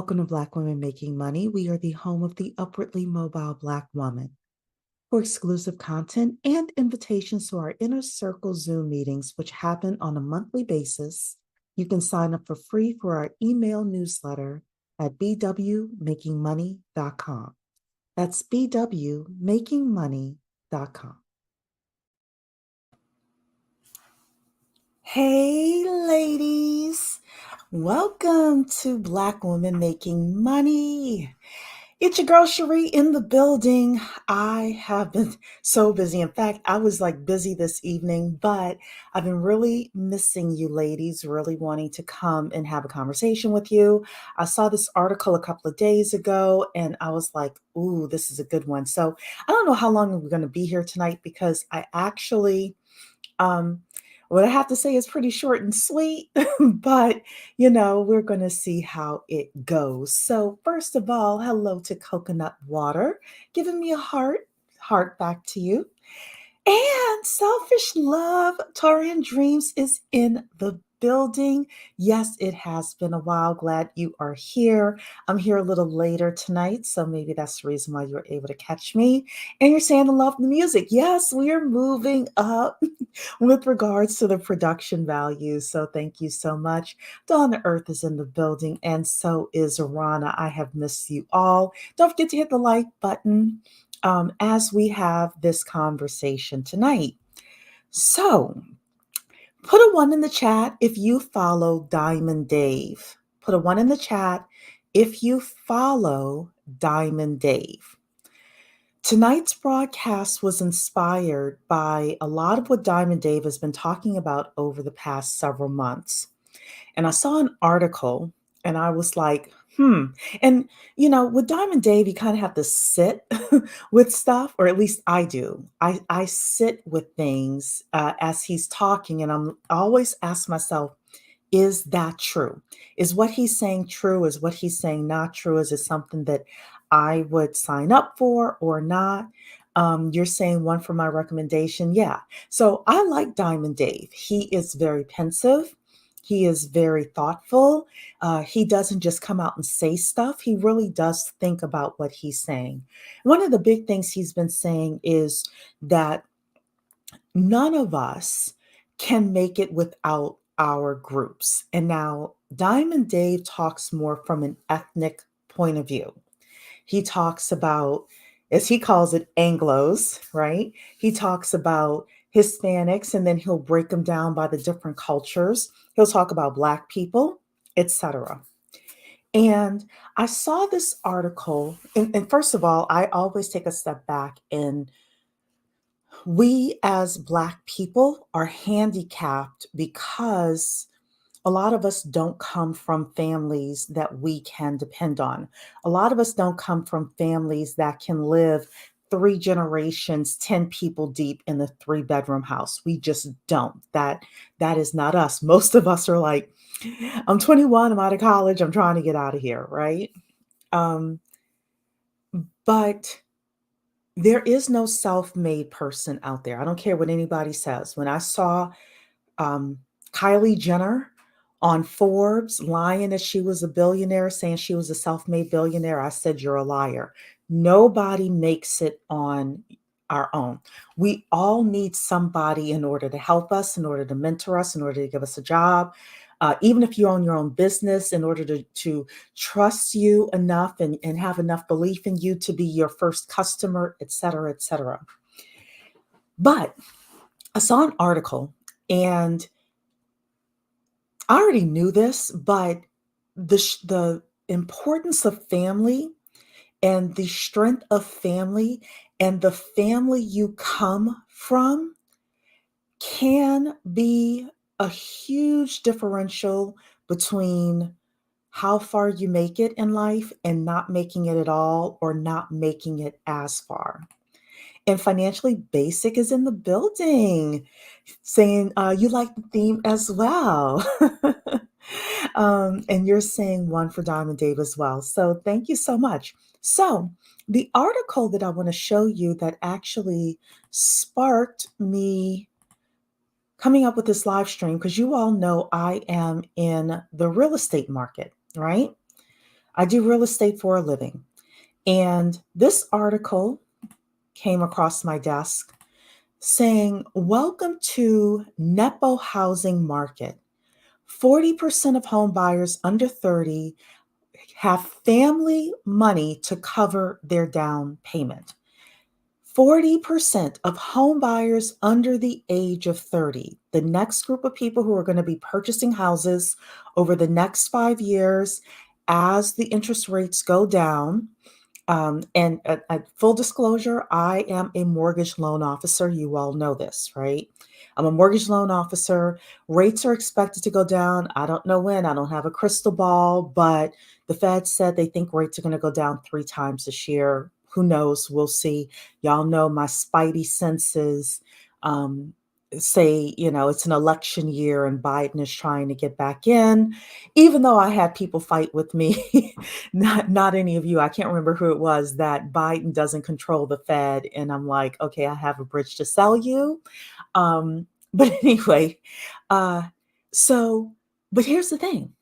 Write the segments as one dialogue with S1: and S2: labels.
S1: Welcome to Black Women Making Money. We are the home of the upwardly mobile Black woman. For exclusive content and invitations to our Inner Circle Zoom meetings, which happen on a monthly basis, you can sign up for free for our email newsletter at bwmakingmoney.com. That's bwmakingmoney.com. Hey, ladies. Welcome to Black Women Making Money. It's your girl Cherie in the building. I have been so busy. In fact, I was busy this evening, but I've been really missing you ladies, really wanting to come and have a conversation with you. I saw this article a couple of days ago and I was like, ooh, this is a good one. So I don't know how long we're going to be here tonight because I actually, um, what I have to say is pretty short and sweet, but we're going to see how it goes. So, first of all, hello to Coconut Water, giving me a heart back to you. And Selfish Love, Torian Dreams is in the building. Yes, it has been a while. Glad you are here. I'm here a little later tonight, so maybe that's the reason why you were able to catch me. And you're saying to love the music. Yes, we are moving up with regards to the production value. So thank you so much. Dawn the Earth is in the building, and so is Rana. I have missed you all. Don't forget to hit the like button as we have this conversation tonight. So, put a one in the chat if you follow Diamond Dave. Put a one in the chat if you follow Diamond Dave. Tonight's broadcast was inspired by a lot of what Diamond Dave has been talking about over the past several months. And I saw an article and I was like, And, with Diamond Dave, you kind of have to sit with stuff, or at least I do. I sit with things as he's talking, and I always ask myself, is that true? Is what he's saying true? Is what he's saying not true? Is it something that I would sign up for or not? You're saying one for my recommendation. Yeah. So I like Diamond Dave. He is very pensive. He is very thoughtful. He doesn't just come out and say stuff. He really does think about what he's saying. One of the big things he's been saying is that none of us can make it without our groups. And now Diamond Dave talks more from an ethnic point of view. He talks about, as he calls it, Anglos, right? He talks about Hispanics, and then he'll break them down by the different cultures. He'll talk about Black people, etc. And I saw this article, and first of all, I always take a step back, and we as Black people are handicapped because a lot of us don't come from families that we can depend on. A lot of us don't come from families that can live 3 generations, 10 people deep in the 3-bedroom house. We just don't. That is not us. Most of us are like, I'm 21, I'm out of college, I'm trying to get out of here, right? But there is no self-made person out there. I don't care what anybody says. When I saw um, Kylie Jenner on Forbes lying that she was a billionaire, saying she was a self-made billionaire, I said, you're a liar. Nobody makes it on our own. We all need somebody in order to help us, in order to mentor us, in order to give us a job. Even if you own your own business, in order to trust you enough and have enough belief in you to be your first customer, et cetera, et cetera. But I saw an article, and I already knew this, but the importance of family and the strength of family and the family you come from can be a huge differential between how far you make it in life and not making it at all, or not making it as far. And Financially Basic is in the building saying you like the theme as well. And you're saying one for Diamond Dave as well. So thank you so much. So the article that I want to show you that actually sparked me coming up with this live stream, because you all know I am in the real estate market, right? I do real estate for a living. And this article came across my desk saying, "Welcome to nepo housing market. 40% of home buyers under 30 have family money to cover their down payment." 40% of home buyers under the age of 30, the next group of people who are going to be purchasing houses over the next 5 years as the interest rates go down. And full disclosure, I am a mortgage loan officer. You all know this, right? I'm a mortgage loan officer. Rates are expected to go down. I don't know when. I don't have a crystal ball, but the Fed said they think rates are going to go down 3 times this year. Who knows? We'll see. Y'all know my spidey senses um, say, it's an election year and Biden is trying to get back in, even though I had people fight with me. Not any of you. I can't remember who it was, that Biden doesn't control the Fed. And I'm like, okay, I have a bridge to sell you. But anyway, uh, so, but here's the thing.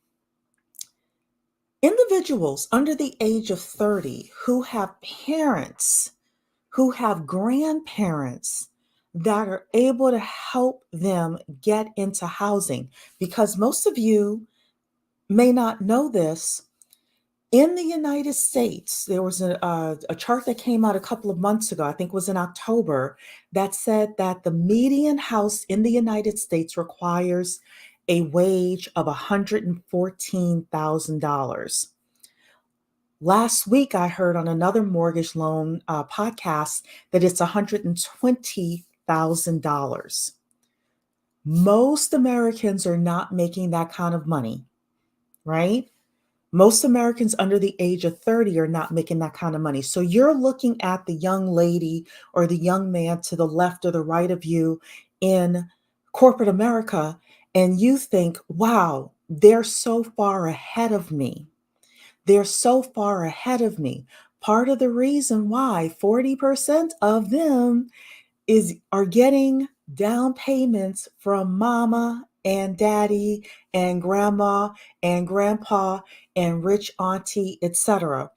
S1: Individuals under the age of 30 who have parents, who have grandparents that are able to help them get into housing, because most of you may not know this. In the United States, there was a chart that came out a couple of months ago, I think it was in October, that said that the median house in the United States requires a wage of $114,000. Last week, I heard on another mortgage loan podcast that it's $120,000. Most Americans are not making that kind of money, right? Most Americans under the age of 30 are not making that kind of money. So you're looking at the young lady or the young man to the left or the right of you in corporate America, and you think, wow, they're so far ahead of me. They're so far ahead of me. Part of the reason why 40% of them are getting down payments from mama and daddy and grandma and grandpa and rich auntie, etc.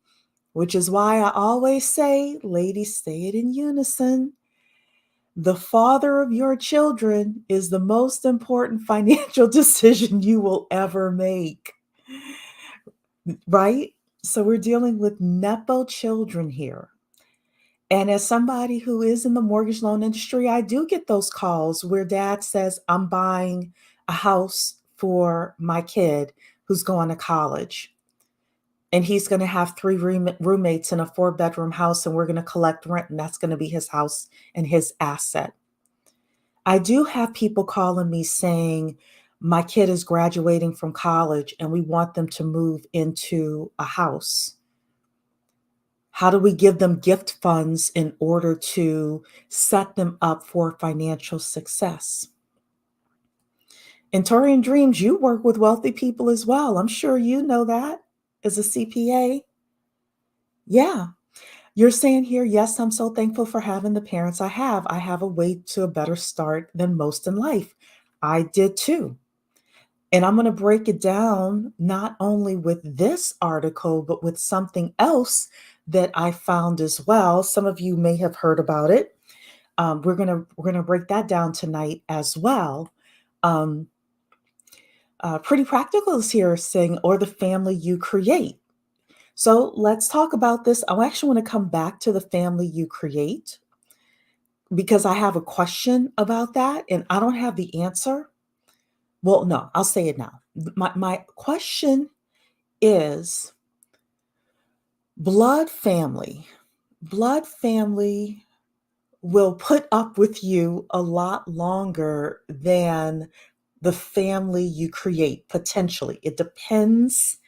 S1: Which is why I always say, ladies, say it in unison. The father of your children is the most important financial decision you will ever make. Right? So we're dealing with nepo children here. And as somebody who is in the mortgage loan industry, I do get those calls where dad says, I'm buying a house for my kid who's going to college. And he's going to have 3 roommates in a 4-bedroom house, and we're going to collect rent, and that's going to be his house and his asset. I do have people calling me saying, my kid is graduating from college and we want them to move into a house. How do we give them gift funds in order to set them up for financial success? In Tutoring Dreams, you work with wealthy people as well. I'm sure you know that as a CPA. Yeah. You're saying here, yes, I'm so thankful for having the parents I have. I have a way to a better start than most in life. I did too. And I'm going to break it down not only with this article, but with something else that I found as well. Some of you may have heard about it. We're gonna break that down tonight as well. Pretty Practical is here saying, or the family you create. So let's talk about this. I actually want to come back to the family you create because I have a question about that and I don't have the answer. Well, no, I'll say it now. My question is blood family. Blood family will put up with you a lot longer than the family you create, potentially. It depends.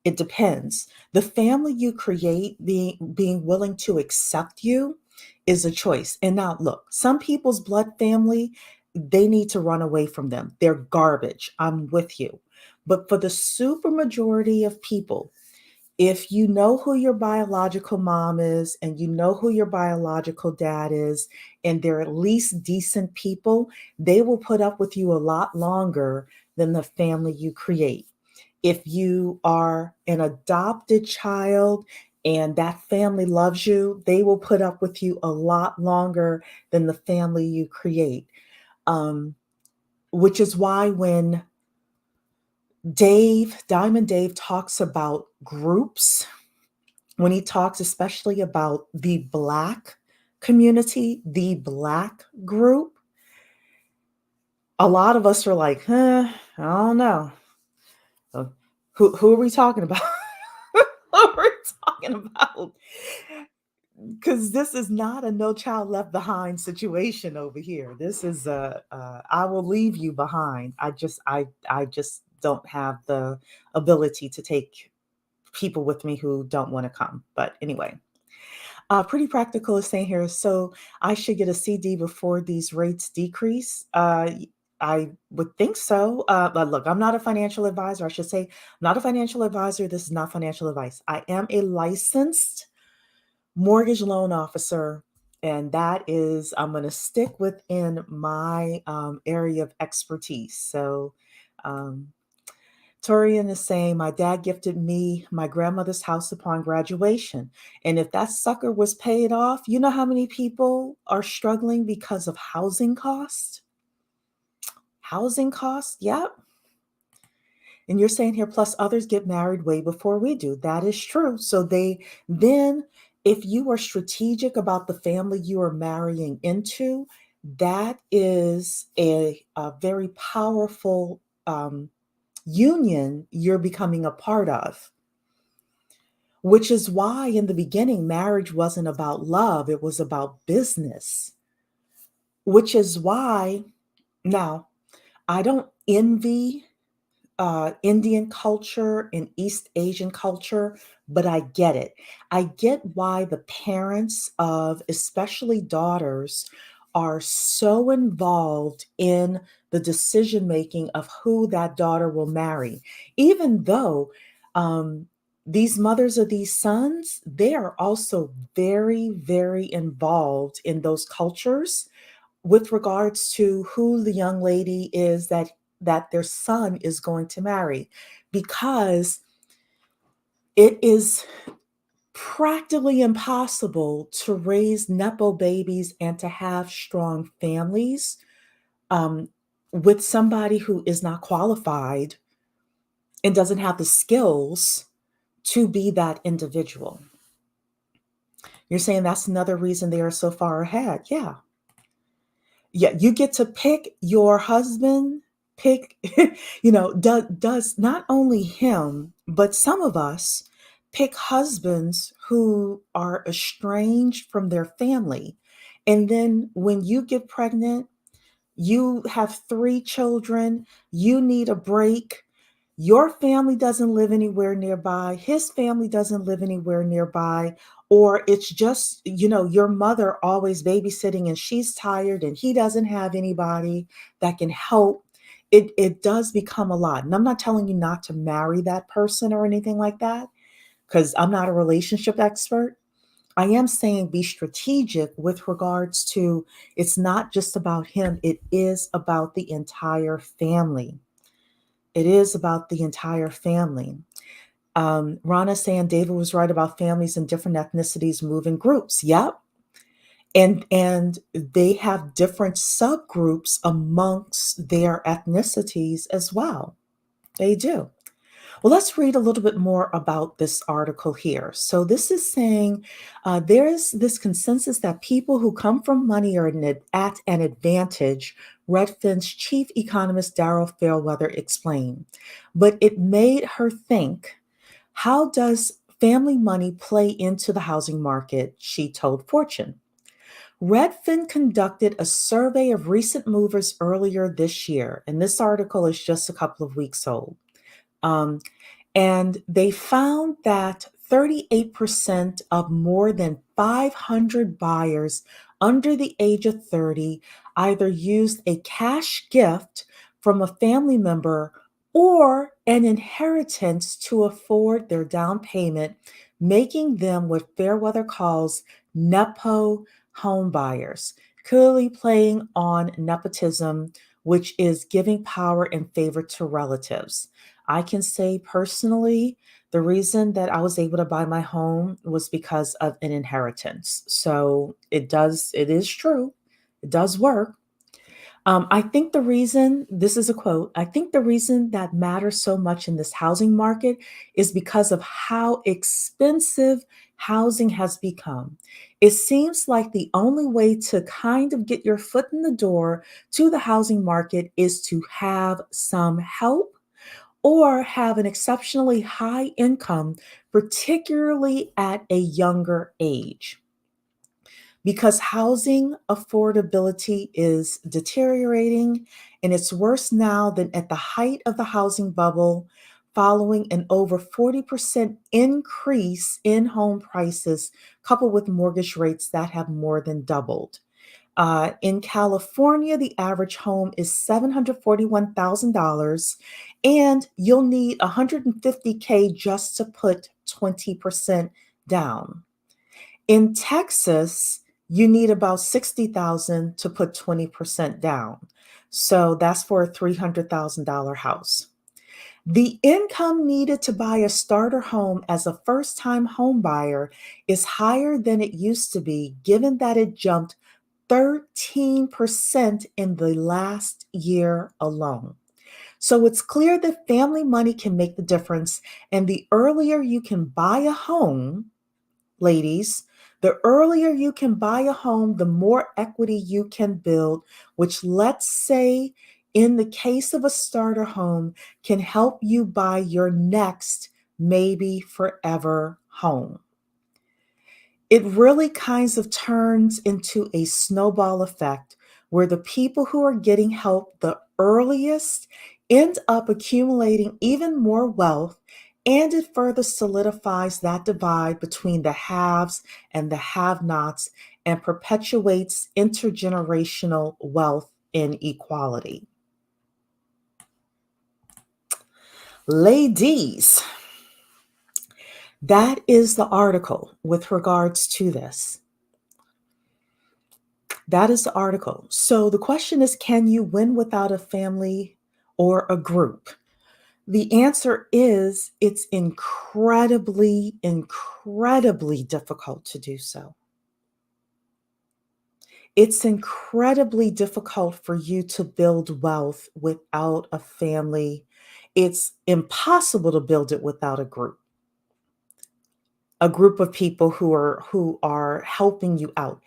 S1: It depends. The family you create, being willing to accept you, is a choice. And now look, some people's blood family, they need to run away from them. They're garbage. I'm with you. But for the super majority of people, if you know who your biological mom is and you know who your biological dad is, and they're at least decent people, they will put up with you a lot longer than the family you create. If you are an adopted child and that family loves you, they will put up with you a lot longer than the family you create. Um, which is why when Diamond Dave talks about groups, when he talks especially about the Black community, the Black group, a lot of us are like, I don't know. Uh, who are we talking about? Who are we talking about? Because this is not a no child left behind situation over here. This is I will leave you behind. I just don't have the ability to take people with me who don't want to come. But anyway, pretty practical is saying here. So I should get a CD before these rates decrease. I would think so. But look, I'm not a financial advisor. I should say, I'm not a financial advisor. This is not financial advice. I am a licensed mortgage loan officer, and that is, I'm going to stick within my area of expertise. So, um, Torian is saying, my dad gifted me my grandmother's house upon graduation. And if that sucker was paid off, you know how many people are struggling because of housing costs? Housing costs, yep. And you're saying here, plus others get married way before we do. That is true. So then, if you are strategic about the family you are marrying into, that is a very powerful union you're becoming a part of. Which is why in the beginning, marriage wasn't about love, it was about business. Which is why now I don't envy Indian culture and East Asian culture, but I get it. I get why the parents of especially daughters are so involved in the decision making of who that daughter will marry, even though these mothers of these sons, they are also very, very involved in those cultures with regards to who the young lady is that their son is going to marry, because it is practically impossible to raise nepo babies and to have strong families um, with somebody who is not qualified and doesn't have the skills to be that individual. You're saying that's another reason they are so far ahead. Yeah. Yeah, you get to pick your husband, pick, does not only him, but some of us pick husbands who are estranged from their family. And then when you get pregnant, you have 3 children, you need a break. Your family doesn't live anywhere nearby, his family doesn't live anywhere nearby, or it's just, your mother always babysitting and she's tired and he doesn't have anybody that can help. It does become a lot. And I'm not telling you not to marry that person or anything like that, because I'm not a relationship expert. I am saying be strategic with regards to, it's not just about him, it is about the entire family. It is about the entire family. Rana saying David was right about families and different ethnicities move in groups. Yep. And they have different subgroups amongst their ethnicities as well. They do. Well, let's read a little bit more about this article here. So, this is saying there is this consensus that people who come from money are at an advantage, Redfin's chief economist Daryl Fairweather explained. But it made her think, how does family money play into the housing market? She told Fortune. Redfin conducted a survey of recent movers earlier this year, and this article is just a couple of weeks old. Um, and they found that 38% of more than 500 buyers under the age of 30 either used a cash gift from a family member or an inheritance to afford their down payment, making them what Fairweather calls nepo home buyers, clearly playing on nepotism, which is giving power and favor to relatives. I can say personally, the reason that I was able to buy my home was because of an inheritance. So it is true, it does work. I think the reason, this is a quote, I think the reason that matters so much in this housing market is because of how expensive housing has become. It seems like the only way to kind of get your foot in the door to the housing market is to have some help or have an exceptionally high income, particularly at a younger age, because housing affordability is deteriorating, and it's worse now than at the height of the housing bubble, following an over 40% increase in home prices, coupled with mortgage rates that have more than doubled. In California, the average home is $741,000, and you'll need 150K just to put 20% down. In Texas, you need about 60,000 to put 20% down. So that's for a $300,000 house. The income needed to buy a starter home as a first-time home buyer is higher than it used to be, given that it jumped 13% in the last year alone. So it's clear that family money can make the difference, and the earlier you can buy a home, ladies, the earlier you can buy a home, the more equity you can build, which, let's say, in the case of a starter home, can help you buy your next, maybe forever home. It really kinds of turns into a snowball effect where the people who are getting help the earliest end up accumulating even more wealth, and it further solidifies that divide between the haves and the have nots and perpetuates intergenerational wealth inequality. Ladies, that is the article with regards to this. That is the article. So the question is, can you win without a family or a group? The answer is it's incredibly, incredibly difficult to do so. It's incredibly difficult for you to build wealth without a family. It's impossible to build it without a group of people who are helping you out.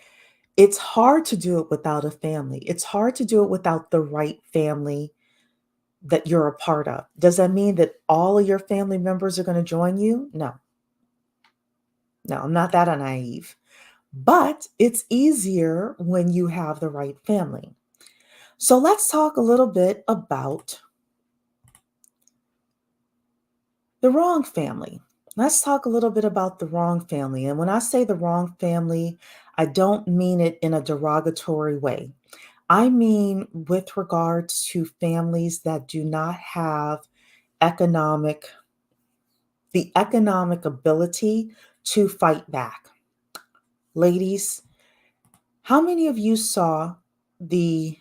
S1: It's hard to do it without a family. It's hard to do it without the right family that you're a part of. Does that mean that all of your family members are going to join you? No. No, I'm not that naive. But it's easier when you have the right family. So let's talk a little bit about the wrong family. Let's talk a little bit about the wrong family. And when I say the wrong family, I don't mean it in a derogatory way. I mean with regards to families that do not have economic the economic ability to fight back. Ladies, how many of you saw the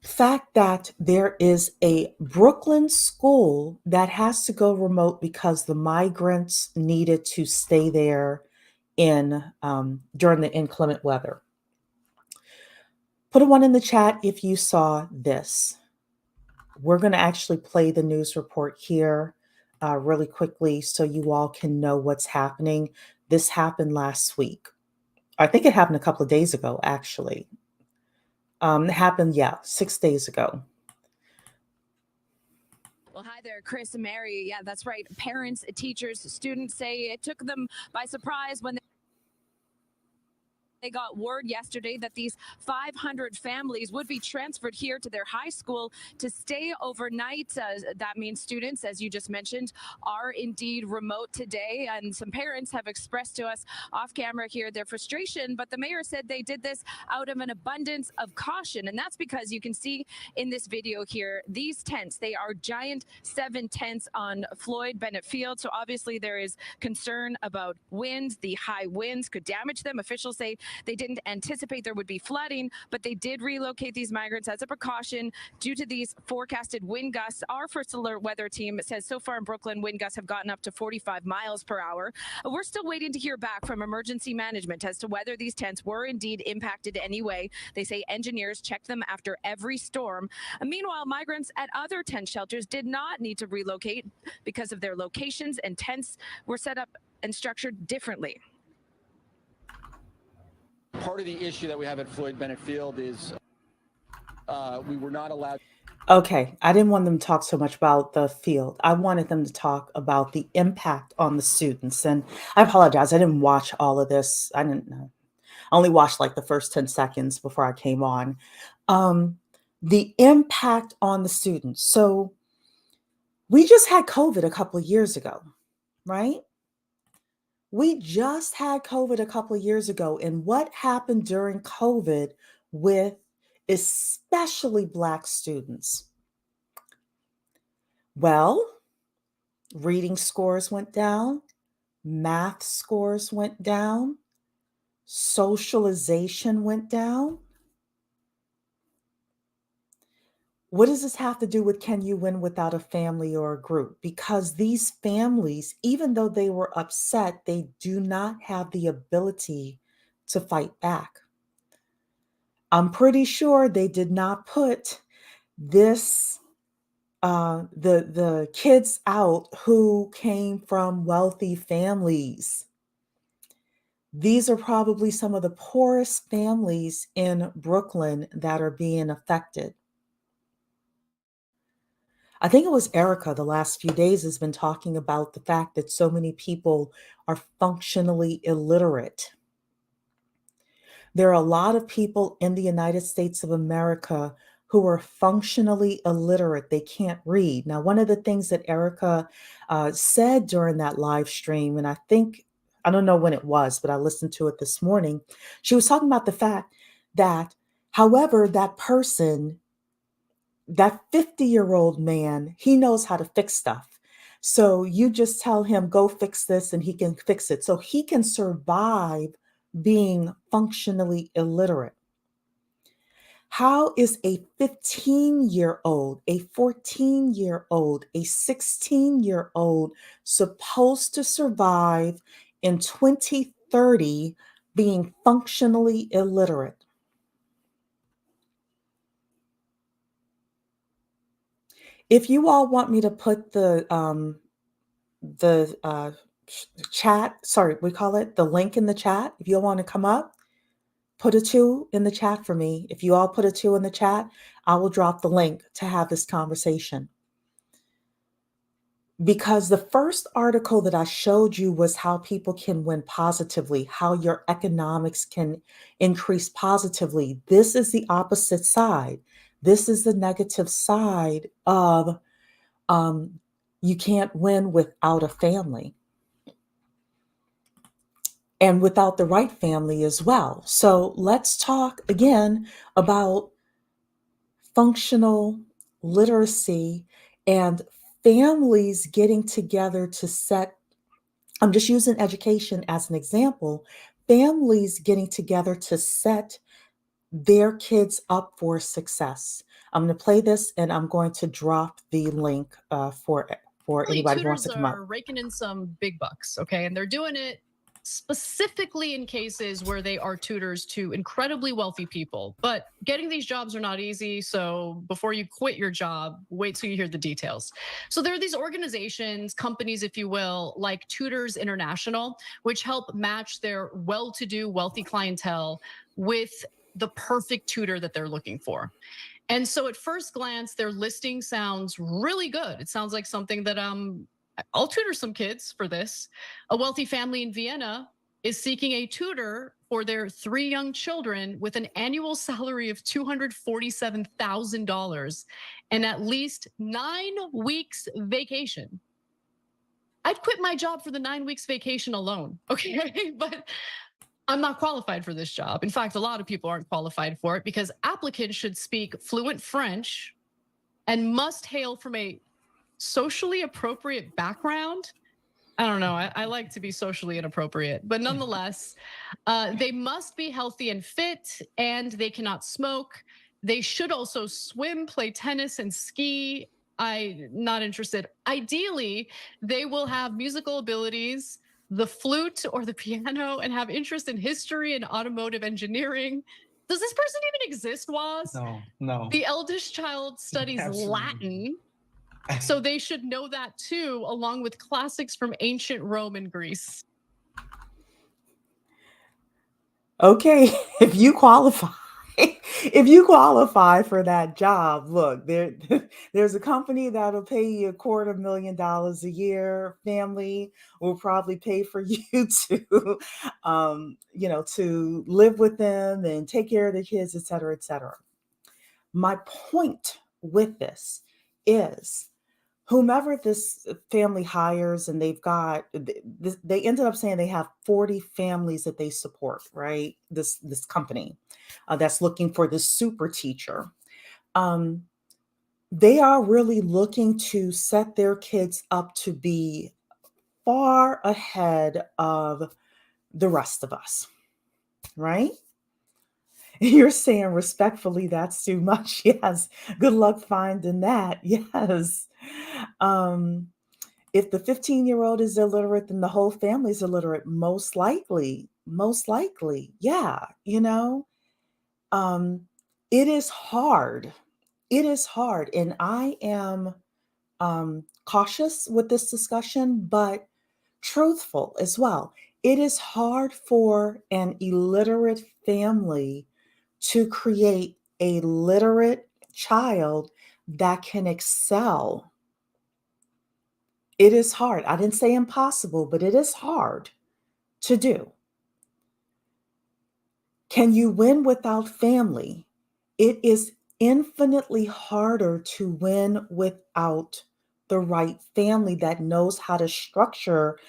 S1: fact that there is a Brooklyn school that has to go remote because the migrants needed to stay there in during the inclement weather? Put a one in the chat if you saw this. We're going to actually play the news report here really quickly so you all can know what's happening. This happened last week. I think it happened a couple of days ago, actually. It happened, 6 days ago.
S2: Well, hi there, Chris and Mary. Yeah, that's right. Parents, teachers, students say it took them by surprise when they got word yesterday that these 500 families would be transferred here to their high school to stay overnight. That means students, as you just mentioned, are indeed remote today. And some parents have expressed to us off camera here their frustration. But the mayor said they did this out of an abundance of caution. And that's because you can see in this video here, these tents, they are giant 7 tents on Floyd Bennett Field. So obviously there is concern about wind. The high winds could damage them. Officials say They didn't anticipate there would be flooding, but they did relocate these migrants as a precaution due to these forecasted wind gusts. Our first alert weather team says so far in Brooklyn, wind gusts have gotten up to 45 miles per hour. We're still waiting to hear back from emergency management as to whether these tents were indeed impacted anyway. They say engineers checked them after every storm. Meanwhile, migrants at other tent shelters did not need to relocate because of their locations, and tents were set up and structured differently.
S3: Part of the issue that we have at Floyd Bennett Field is we were not allowed.
S1: Okay, I didn't want them to talk so much about the field. I wanted them to talk about the impact on the students. And I apologize, I didn't watch all of this. I didn't know. I only watched like the first 10 seconds before I came on. The impact on the students. So we just had COVID a couple of years ago, right? We just had COVID a couple of years ago. And what happened during COVID with especially Black students? Well, reading scores went down, math scores went down, socialization went down. What does this have to do with can you win without a family or a group? Because these families, even though they were upset, they do not have the ability to fight back. I'm pretty sure they did not put this the kids out who came from wealthy families. These are probably some of the poorest families in Brooklyn that are being affected. I think it was Erica the last few days has been talking about the fact that so many people are functionally illiterate. There are a lot of people in the United States of America who are functionally illiterate. They can't read. Now, one of the things that Erica said during that live stream, and I don't know when it was, but I listened to it this morning. She was talking about the fact that, however, that person, that 50-year-old man, he knows how to fix stuff. So you just tell him, go fix this, and he can fix it. So he can survive being functionally illiterate. How is a 15-year-old, a 14-year-old, a 16-year-old supposed to survive in 2030 being functionally illiterate? If you all want me to put the chat, sorry, we call it the link in the chat. If you all want to come up, put a 2 in the chat for me. If you all put a 2 in the chat, I will drop the link to have this conversation. Because the first article that I showed you was how people can win positively, how your economics can increase positively. This is the opposite side. This is the negative side of you can't win without a family. And without the right family as well. So let's talk again about functional literacy and families getting together to set, I'm just using education as an example, families getting together to set their kids up for success. I'm going to play this and I'm going to drop the link for anybody who wants to come up.
S4: Tutors are raking in some big bucks, okay? And they're doing it specifically in cases where they are tutors to incredibly wealthy people. But getting these jobs are not easy. So before you quit your job, wait till you hear the details. So there are these organizations, companies, if you will, like Tutors International, which help match their well-to-do, wealthy clientele with the perfect tutor that they're looking for. And so at first glance, their listing sounds really good. It sounds like something that I'll tutor some kids for this. A wealthy family in Vienna is seeking a tutor for their 3 young children with an annual salary of $247,000 and at least 9 weeks vacation. I'd quit my job for the 9 weeks vacation alone, okay? But I'm not qualified for this job. In fact, a lot of people aren't qualified for it because applicants should speak fluent French and must hail from a socially appropriate background I don't know. I like to be socially inappropriate, but nonetheless, they must be healthy and fit, and they cannot smoke. They should also swim, play tennis, and ski. I'm not interested. Ideally, they will have musical abilities, the flute or the piano, and have interest in history and automotive engineering. Does this person even exist, Waz?
S5: No.
S4: The eldest child studies
S5: Absolutely.
S4: Latin. So they should know that too, along with classics from ancient Rome and Greece.
S1: Okay, if you qualify, if you qualify for that job, look, there's a company that'll pay you $250,000 a year. Family will probably pay for you to, to live with them and take care of the kids, et cetera, et cetera. My point with this is whomever this family hires, and they ended up saying they have 40 families that they support, right? This company that's looking for this super teacher. They are really looking to set their kids up to be far ahead of the rest of us, right? You're saying respectfully, that's too much. Yes. Good luck finding that. Yes. If the 15-year-old is illiterate, then the whole family is illiterate. Most likely. Most likely. Yeah. Um, it is hard. It is hard. And I am cautious with this discussion, but truthful as well. It is hard for an illiterate family to create a literate child that can excel. It is hard. I didn't say impossible, but it is hard to do. Can you win without family? It is infinitely harder to win without the right family that knows how to structure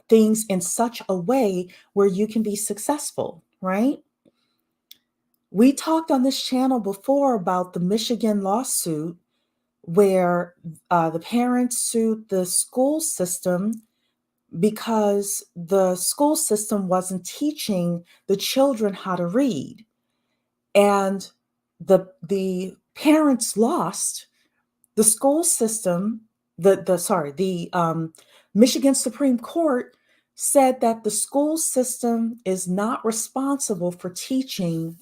S1: things in such a way where you can be successful, right? We talked on this channel before about the Michigan lawsuit where the parents sued the school system because the school system wasn't teaching the children how to read. And the parents lost. The school system, the Michigan Supreme Court said that the school system is not responsible for teaching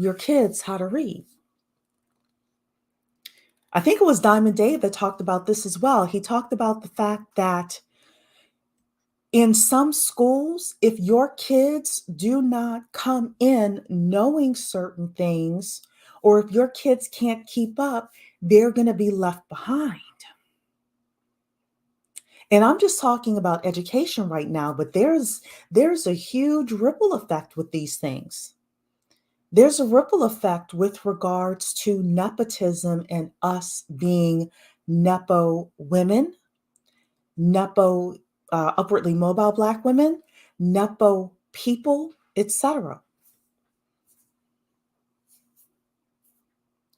S1: your kids how to read. I think it was Diamond Dave that talked about this as well. He talked about the fact that in some schools, if your kids do not come in knowing certain things, or if your kids can't keep up, they're going to be left behind. And I'm just talking about education right now, but there's a huge ripple effect with these things. There's a ripple effect with regards to nepotism and us being nepo women, nepo upwardly mobile Black women, nepo people, etc.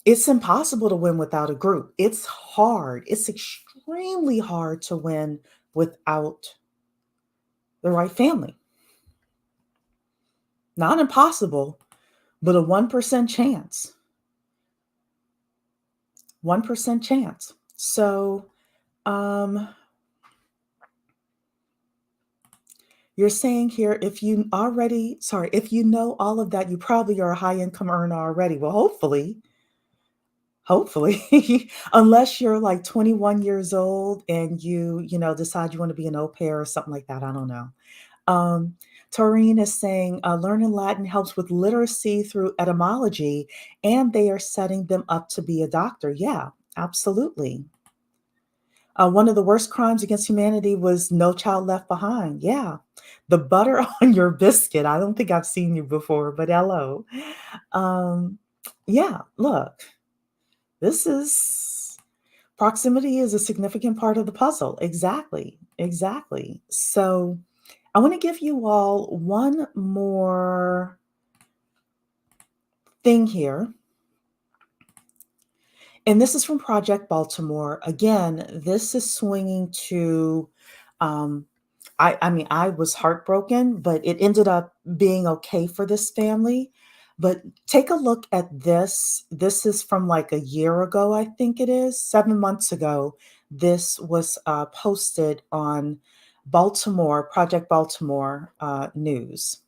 S1: It's impossible to win without a group. It's hard. It's extremely hard to win without the right family. Not impossible, but a 1% chance. 1% chance. So, you're saying here, if you know all of that, you probably are a high income earner already. Well, hopefully, unless you're like 21 years old and you decide you want to be an au pair or something like that. I don't know. Taurine is saying learning Latin helps with literacy through etymology, and they are setting them up to be a doctor. Yeah, absolutely. One of the worst crimes against humanity was No Child Left Behind. Yeah. The butter on your biscuit. I don't think I've seen you before, but hello. Yeah, look, proximity is a significant part of the puzzle. Exactly. So I want to give you all one more thing here. And this is from Project Baltimore. Again, this is swinging to I mean, I was heartbroken, but it ended up being okay for this family. But take a look at this. This is from like a year ago, I think it is, 7 months ago. This was posted on Baltimore, Project Baltimore News.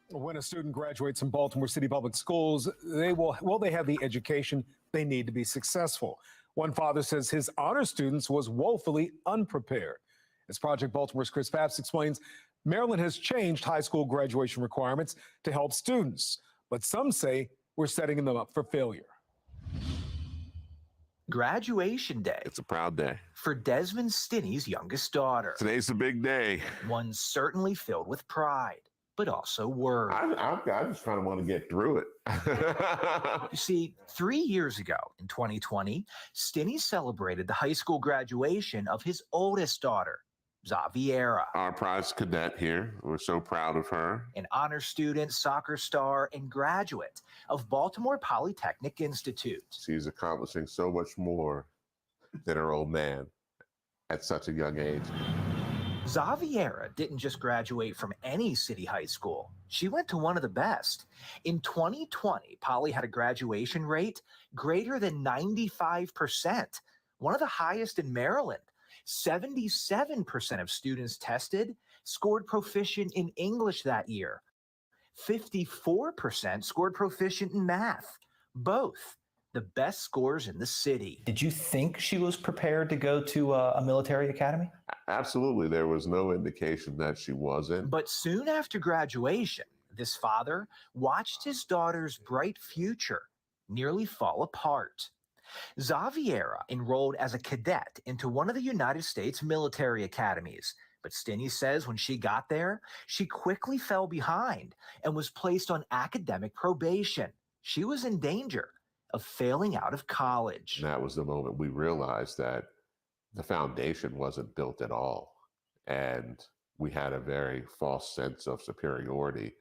S5: When a student graduates from Baltimore City Public Schools, they have the education they need to be successful. One father says his honor students was woefully unprepared. As Project Baltimore's Chris Papps explains, Maryland has changed high school graduation requirements to help students, but some say we're setting them up for failure.
S6: Graduation day.
S7: It's a proud day
S6: for Desmond Stinney's youngest daughter.
S7: Today's a big day.
S6: One certainly filled with pride, but also worry.
S7: I just kind of want to get through it.
S6: You see, 3 years ago, in 2020, Stinney celebrated the high school graduation of his oldest daughter, Xaviera.
S7: Our prize cadet here. We're so proud of her.
S6: An honor student, soccer star, and graduate of Baltimore Polytechnic Institute.
S7: She's accomplishing so much more than her old man at such a young age.
S6: Xaviera didn't just graduate from any city high school. She went to one of the best. In 2020, Poly had a graduation rate greater than 95%, one of the highest in Maryland. 77% of students tested scored proficient in English that year. 54% scored proficient in math, both the best scores in the city.
S8: Did you think she was prepared to go to a military academy?
S7: Absolutely. There was no indication that she wasn't.
S6: But soon after graduation, this father watched his daughter's bright future nearly fall apart. Xaviera enrolled as a cadet into one of the United States military academies. But Stinney says when she got there, she quickly fell behind and was placed on academic probation. She was in danger of failing out of college.
S7: And that was the moment we realized that the foundation wasn't built at all. And we had a very false sense of superiority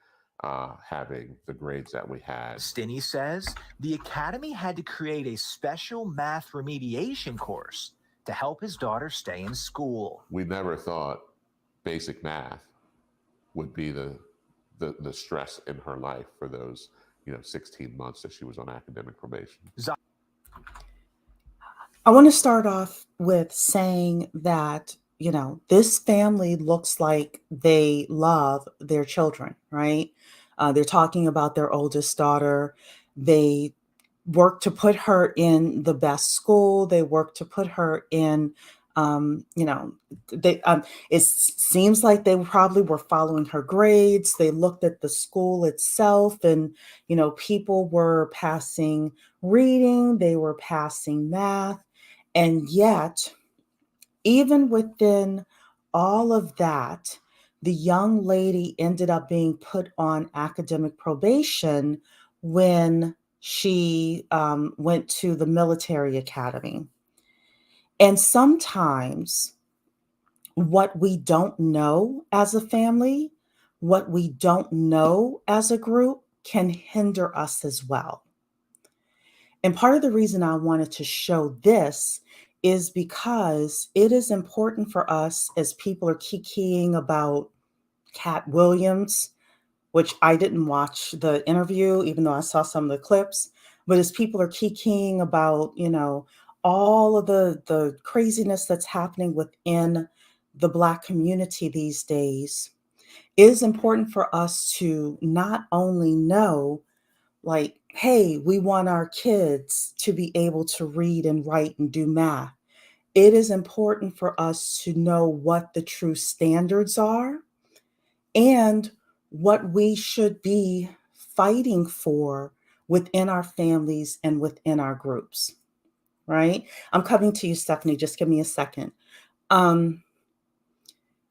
S7: having the grades that we had.
S6: Stinney says the academy had to create a special math remediation course to help his daughter stay in school.
S7: We never thought basic math would be the stress in her life for those 16 months that she was on academic probation.
S1: I want to start off with saying that, this family looks like they love their children, right? They're talking about their oldest daughter. They work to put her in the best school. They work to put her in, it seems like they probably were following her grades. They looked at the school itself and, people were passing reading, they were passing math. And yet, even within all of that, the young lady ended up being put on academic probation when she went to the military academy. And sometimes what we don't know as a family, what we don't know as a group can hinder us as well. And part of the reason I wanted to show this is because it is important for us as people are kikiing about Cat Williams, which I didn't watch the interview, even though I saw some of the clips, but as people are kikiing about, all of the craziness that's happening within the Black community these days, it is important for us to not only know, like, hey, we want our kids to be able to read and write and do math. It is important for us to know what the true standards are and what we should be fighting for within our families and within our groups, right? I'm coming to you, Stephanie. Just give me a second.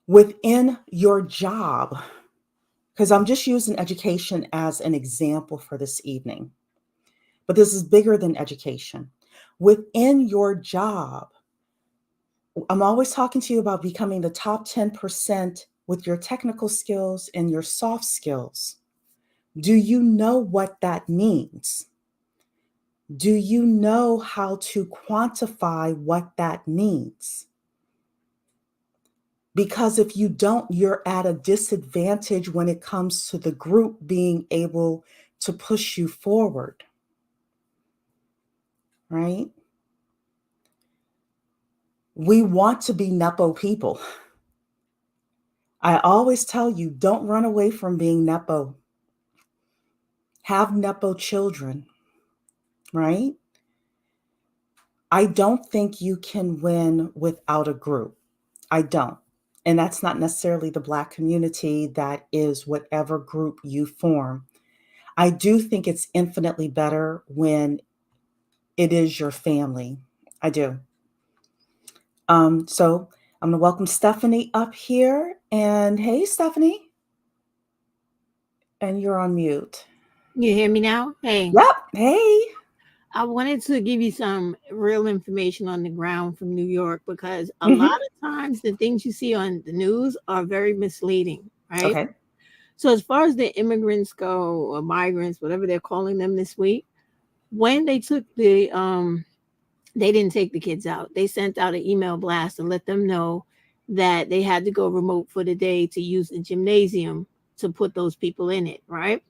S1: Within your job, because I'm just using education as an example for this evening, but this is bigger than education. Within your job, I'm always talking to you about becoming the top 10% with your technical skills and your soft skills. Do you know what that means? Do you know how to quantify what that means? Because if you don't, you're at a disadvantage when it comes to the group being able to push you forward, right? We want to be nepo people. I always tell you, don't run away from being nepo. Have nepo children, right? I don't think you can win without a group. I don't. And that's not necessarily the Black community, that is whatever group you form. I do think it's infinitely better when it is your family. I do. So I'm going to welcome Stephanie up here. And hey, Stephanie. And you're on mute.
S9: You hear me now? Hey.
S1: Yep. Hey.
S9: I wanted to give you some real information on the ground from New York, because a lot of times the things you see on the news are very misleading, right?
S1: Okay.
S9: So as far as the immigrants go, or migrants, whatever they're calling them this week, when they took the they didn't take the kids out. They sent out an email blast to let them know that they had to go remote for the day to use the gymnasium to put those people in it, right?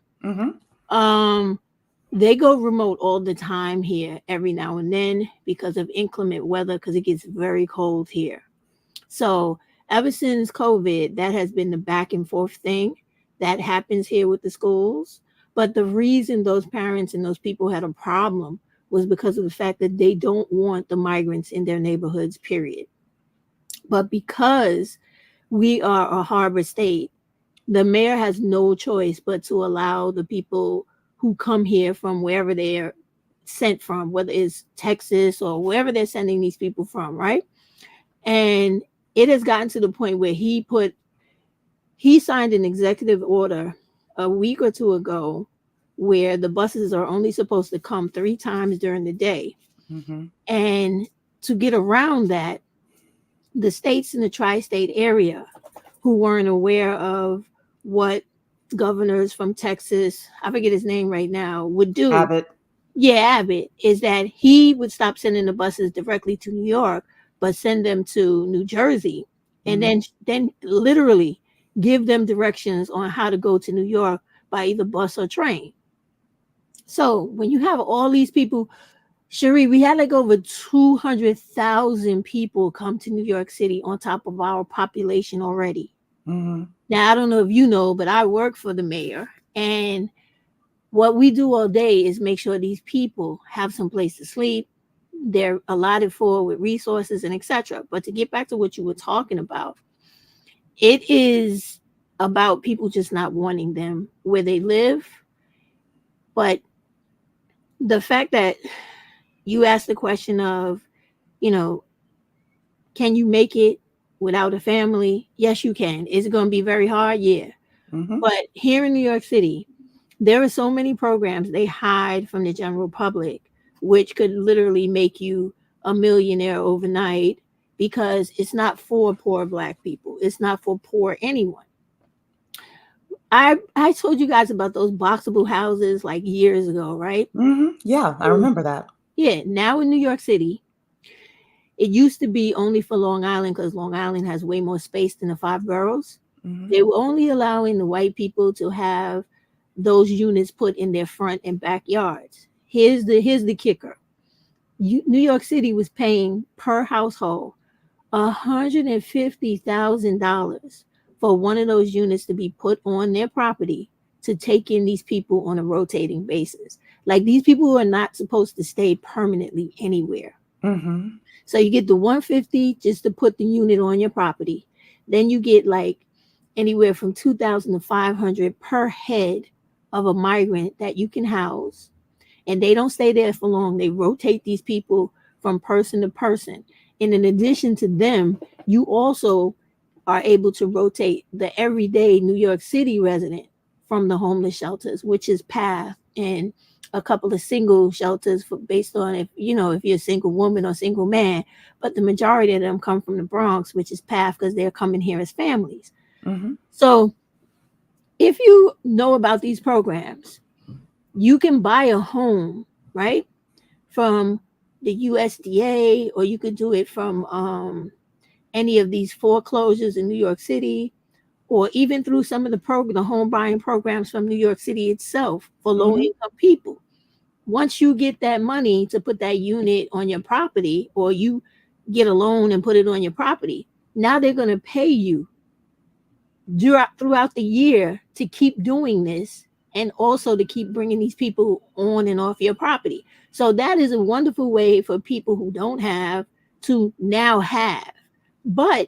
S9: They go remote all the time here, every now and then, because of inclement weather, because it gets very cold here. So ever since COVID, that has been the back and forth thing that happens here with the schools. But the reason those parents and those people had a problem was because of the fact that they don't want the migrants in their neighborhoods, period. But because we are a harbor state, the mayor has no choice but to allow the people who come here from wherever they're sent from, whether it's Texas or wherever they're sending these people from, right? And it has gotten to the point where he signed an executive order a week or two ago where the buses are only supposed to come 3 times during the day. And to get around that, the states in the tri-state area who weren't aware of what governors from Texas, I forget his name right now, would do.
S1: Abbott.
S9: Yeah, Abbott, is that he would stop sending the buses directly to New York, but send them to New Jersey, and then literally give them directions on how to go to New York by either bus or train. So when you have all these people, Cherie, we had like over 200,000 people come to New York City on top of our population already. Now, I don't know if you know, but I work for the mayor, and what we do all day is make sure these people have some place to sleep. They're allotted for with resources and etc. But to get back to what you were talking about, it is about people just not wanting them where they live. But the fact that you asked the question of, can you make it without a family? Yes, you can. Is it going to be very hard? Yeah. But here in New York City, there are so many programs they hide from the general public, which could literally make you a millionaire overnight, because it's not for poor Black people. It's not for poor anyone. I told you guys about those boxable houses like years ago, right?
S1: Yeah, I remember that.
S9: Yeah, now in New York City, it used to be only for Long Island, because Long Island has way more space than the 5 boroughs. They were only allowing the white people to have those units put in their front and backyards. Here's the kicker. New York City was paying per household $150,000 for one of those units to be put on their property to take in these people on a rotating basis. Like, these people are not supposed to stay permanently anywhere. So you get the $150 just to put the unit on your property. Then you get like anywhere from $2,000 to $500 per head of a migrant that you can house. And they don't stay there for long. They rotate these people from person to person. And in addition to them, you also are able to rotate the everyday New York City resident from the homeless shelters, which is PATH, and a couple of single shelters based on if you're a single woman or single man. But the majority of them come from the Bronx, which is PATH, because they're coming here as families. So if you know about these programs, you can buy a home, right, from the USDA, or you could do it from any of these foreclosures in New York City, or even through some of the home buying programs from New York City itself for low income people. Once you get that money to put that unit on your property, or you get a loan and put it on your property, now they're going to pay you throughout the year to keep doing this, and also to keep bringing these people on and off your property. So that is a wonderful way for people who don't have to now have, but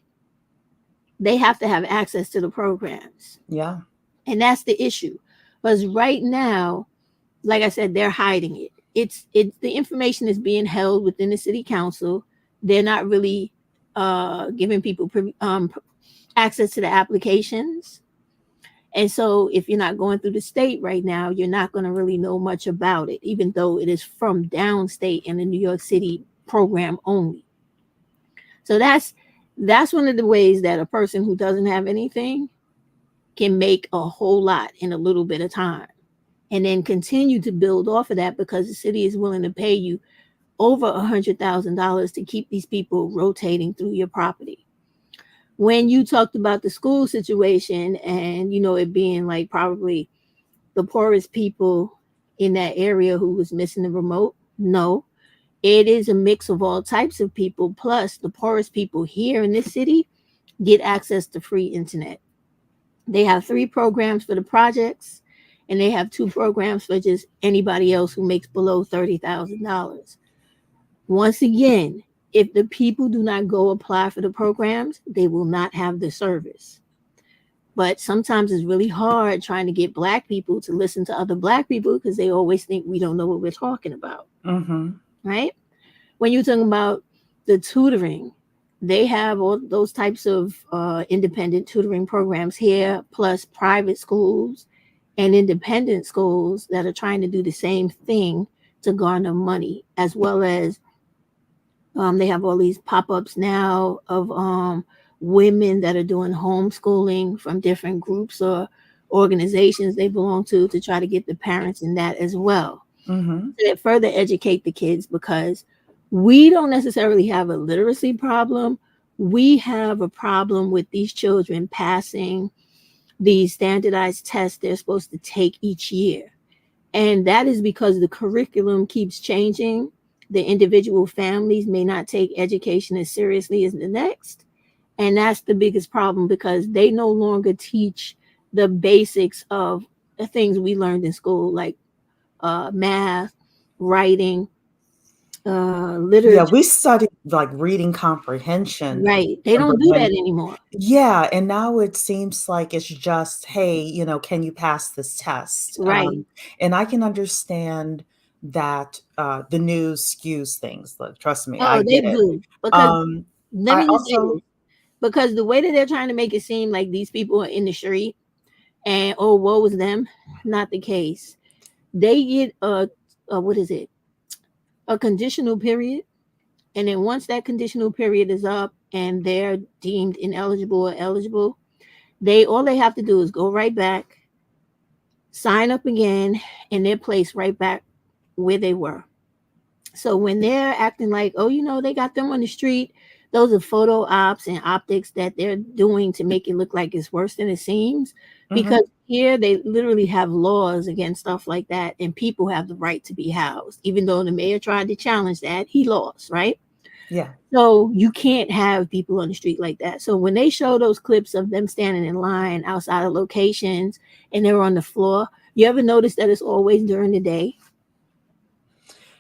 S9: they have to have access to the programs.
S1: Yeah.
S9: And that's the issue. Because right now, like I said, they're hiding it. It's the information is being held within the city council. They're not really giving people access to the applications. And so if you're not going through the state right now, you're not going to really know much about it, even though it is from downstate and the New York City program only. So that's one of the ways that a person who doesn't have anything can make a whole lot in a little bit of time, and then continue to build off of that, because the city is willing to pay you over $100,000 to keep these people rotating through your property. When you talked about the school situation and, it being like probably the poorest people in that area who was missing the remote, no, it is a mix of all types of people. Plus, the poorest people here in this city get access to free internet. They have 3 programs for the projects, and they have 2 programs for just anybody else who makes below $30,000. Once again, if the people do not go apply for the programs, they will not have the service. But sometimes it's really hard trying to get Black people to listen to other Black people, because they always think we don't know what we're talking about. Right? When you're talking about the tutoring, they have all those types of independent tutoring programs here, plus private schools and independent schools that are trying to do the same thing to garner money, as well as they have all these pop-ups now of women that are doing homeschooling from different groups or organizations they belong to try to get the parents in that as well. To further educate the kids, because we don't necessarily have a literacy problem. We have a problem with these children passing these standardized tests they're supposed to take each year. And that is because the curriculum keeps changing. The individual families may not take education as seriously as the next. And that's the biggest problem, because they no longer teach the basics of the things we learned in school, like math, writing, literature.
S1: Yeah, we studied like reading comprehension.
S9: Right. They don't do that anymore.
S1: Yeah, and now it seems like it's just, hey, can you pass this test?
S9: Right.
S1: And I can understand that the news skews things. Trust me, I
S9: they
S1: get it.
S9: do. Because let
S1: I
S9: me just say
S1: also
S9: this, because the way that they're trying to make it seem like these people are in the street and woe is them, not the case. They get a conditional period, and then once that conditional period is up and they're deemed ineligible or eligible, all they have to do is go right back, sign up again, and they're placed right back where they were. So when they're acting like, they got them on the street, those are photo ops and optics that they're doing to make it look like it's worse than it seems. Because here they literally have laws against stuff like that, and people have the right to be housed. Even though the mayor tried to challenge that, he lost, right?
S1: Yeah.
S9: So you can't have people on the street like that. So when they show those clips of them standing in line outside of locations and they're on the floor, you ever notice that it's always during the day?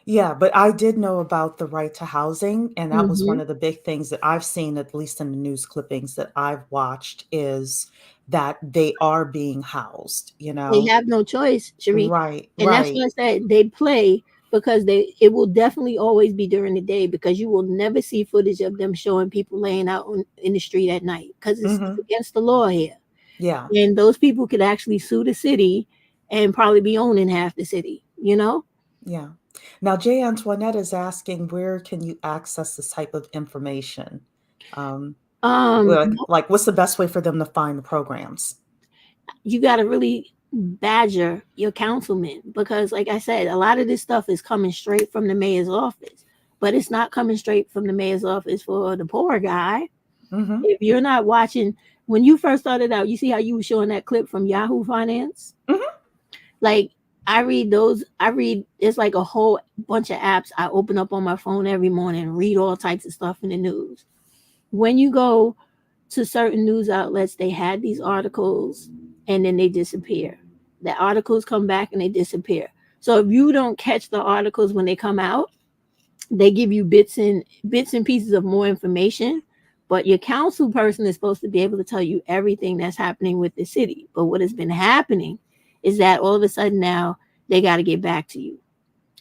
S1: Yeah, but I did know about the right to housing, and that was one of the big things that I've seen, at least in the news clippings that I've watched, is that they are being housed,
S9: They have no choice, Cherie.
S1: Right,
S9: And that's what I said. They play because it will definitely always be during the day, because you will never see footage of them showing people laying out in the street at night, because it's against the law here.
S1: Yeah.
S9: And those people could actually sue the city and probably be owning half the city,
S1: Yeah. Now, Jay Antoinette is asking, where can you access this type of information?
S9: Um,
S1: Like, what's the best way for them to find the programs?
S9: You got to really badger your councilman, because like I said, a lot of this stuff is coming straight from the mayor's office, but it's not coming straight from the mayor's office for the poor guy.
S1: Mm-hmm.
S9: If you're not watching, when you first started out, you see how you were showing that clip from Yahoo Finance?
S1: Mm-hmm.
S9: Like, I read those. It's like a whole bunch of apps I open up on my phone every morning and read all types of stuff in the news. When you go to certain news outlets, they had these articles and then they disappear. The articles come back and they disappear. So if you don't catch the articles when they come out, they give you bits and pieces of more information. But your council person is supposed to be able to tell you everything that's happening with the city. But what has been happening is that all of a sudden now they got to get back to you.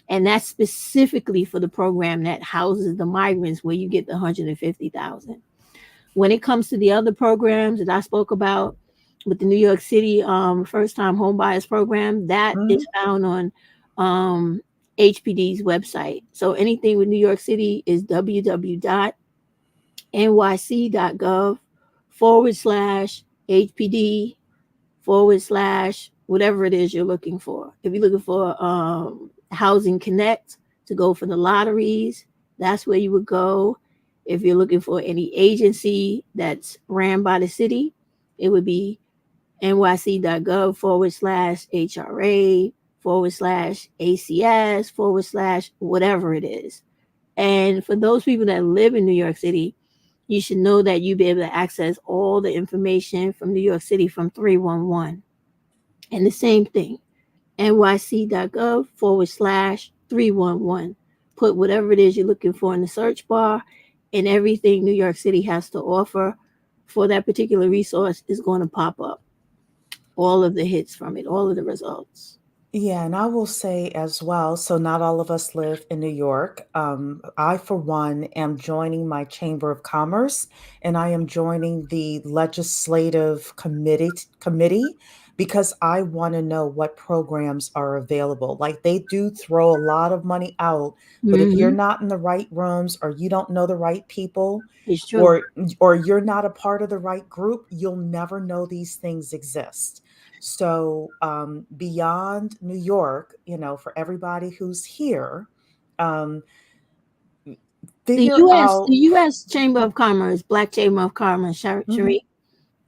S9: And that's specifically for the program that houses the migrants, where you get the 150,000. When it comes to the other programs that I spoke about with the New York City first time home buyers program, that is found on HPD's website. So anything with New York City is www.nyc.gov/HPD/ whatever it is you're looking for. If you're looking for Housing Connect to go for the lotteries, that's where you would go. If you're looking for any agency that's ran by the city, it would be nyc.gov/HRA/ACS/ whatever it is. And for those people that live in New York City, you should know that you'll be able to access all the information from New York City from 311. And the same thing, nyc.gov/311. Put whatever it is you're looking for in the search bar, and everything New York City has to offer for that particular resource is going to pop up. All of the hits from it, all of the results.
S1: Yeah, and I will say as well, so not all of us live in New York. I, for one, am joining my Chamber of Commerce, and I am joining the legislative committee because I want to know what programs are available. Like, they do throw a lot of money out, but if you're not in the right rooms, or you don't know the right people,
S9: It's true.
S1: or you're not a part of the right group, you'll never know these things exist. So beyond New York, for everybody who's here, um,
S9: The
S1: figure
S9: U.S.
S1: out.
S9: the U.S. Chamber of Commerce, Black Chamber of Commerce,
S1: Mhm,
S9: Cherie,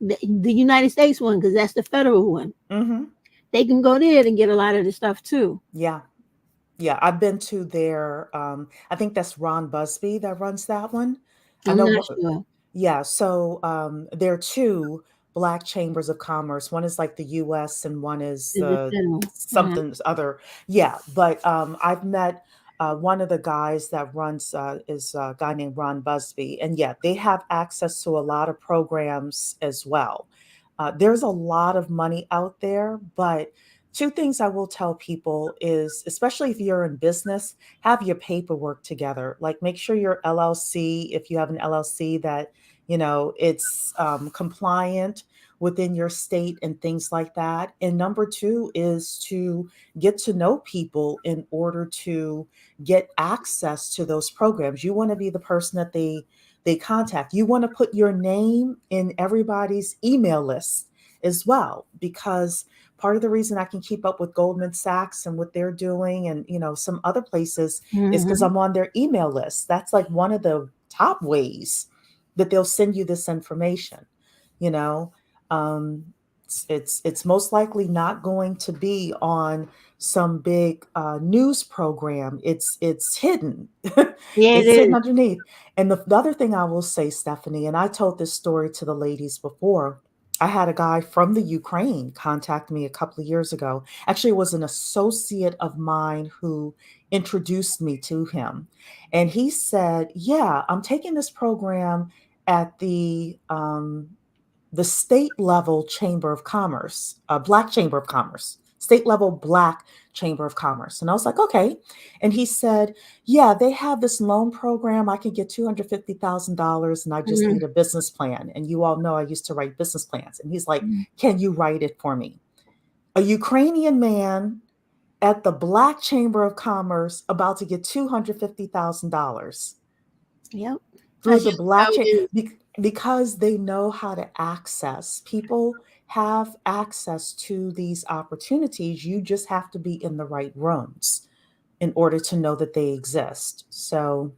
S9: the United States one, because that's the federal one.
S1: mhm.
S9: They can go there and get a lot of the stuff too.
S1: Yeah, yeah. I've been to their. I think that's Ron Busby that runs that one. I
S9: I'm
S1: know.
S9: not sure.
S1: Yeah, so there are two Black chambers of commerce. One is like the U.S. and one is
S9: The federal.
S1: something other. Yeah, but I've met one of the guys that runs is a guy named Ron Busby, and yeah, they have access to a lot of programs as well. There's a lot of money out there, but two things I will tell people is, especially if you're in business, have your paperwork together. Like, make sure your LLC, if you have an LLC, that it's compliant within your state and things like that. And number two is to get to know people in order to get access to those programs. You want to be the person that they contact. You want to put your name in everybody's email list as well, because part of the reason I can keep up with Goldman Sachs and what they're doing, and some other places, is because I'm on their email list. That's like one of the top ways that they'll send you this information. You know, um, it's most likely not going to be on some big news program. It's hidden.
S9: Yeah, it
S1: It's hidden
S9: is.
S1: underneath. And the other thing I will say, Stephanie, and I told this story to the ladies before. I had a guy from the Ukraine contact me a couple of years ago. Actually, it was an associate of mine who introduced me to him. And he said, "Yeah, I'm taking this program at the state level Chamber of Commerce, Black Chamber of Commerce, state level Black Chamber of Commerce." And I was like, okay. And he said, "Yeah, they have this loan program. I can get $250,000 and I just need a business plan. And you all know I used to write business plans." And he's like, "Can you write it for me?" A Ukrainian man at the Black Chamber of Commerce about to get $250,000
S9: Yep.
S1: through
S9: That's
S1: the
S9: just how
S1: Black
S9: it
S1: Chamber,
S9: is.
S1: because they know how to access people have access to these opportunities. You just have to be in the right rooms in order to know that they exist. So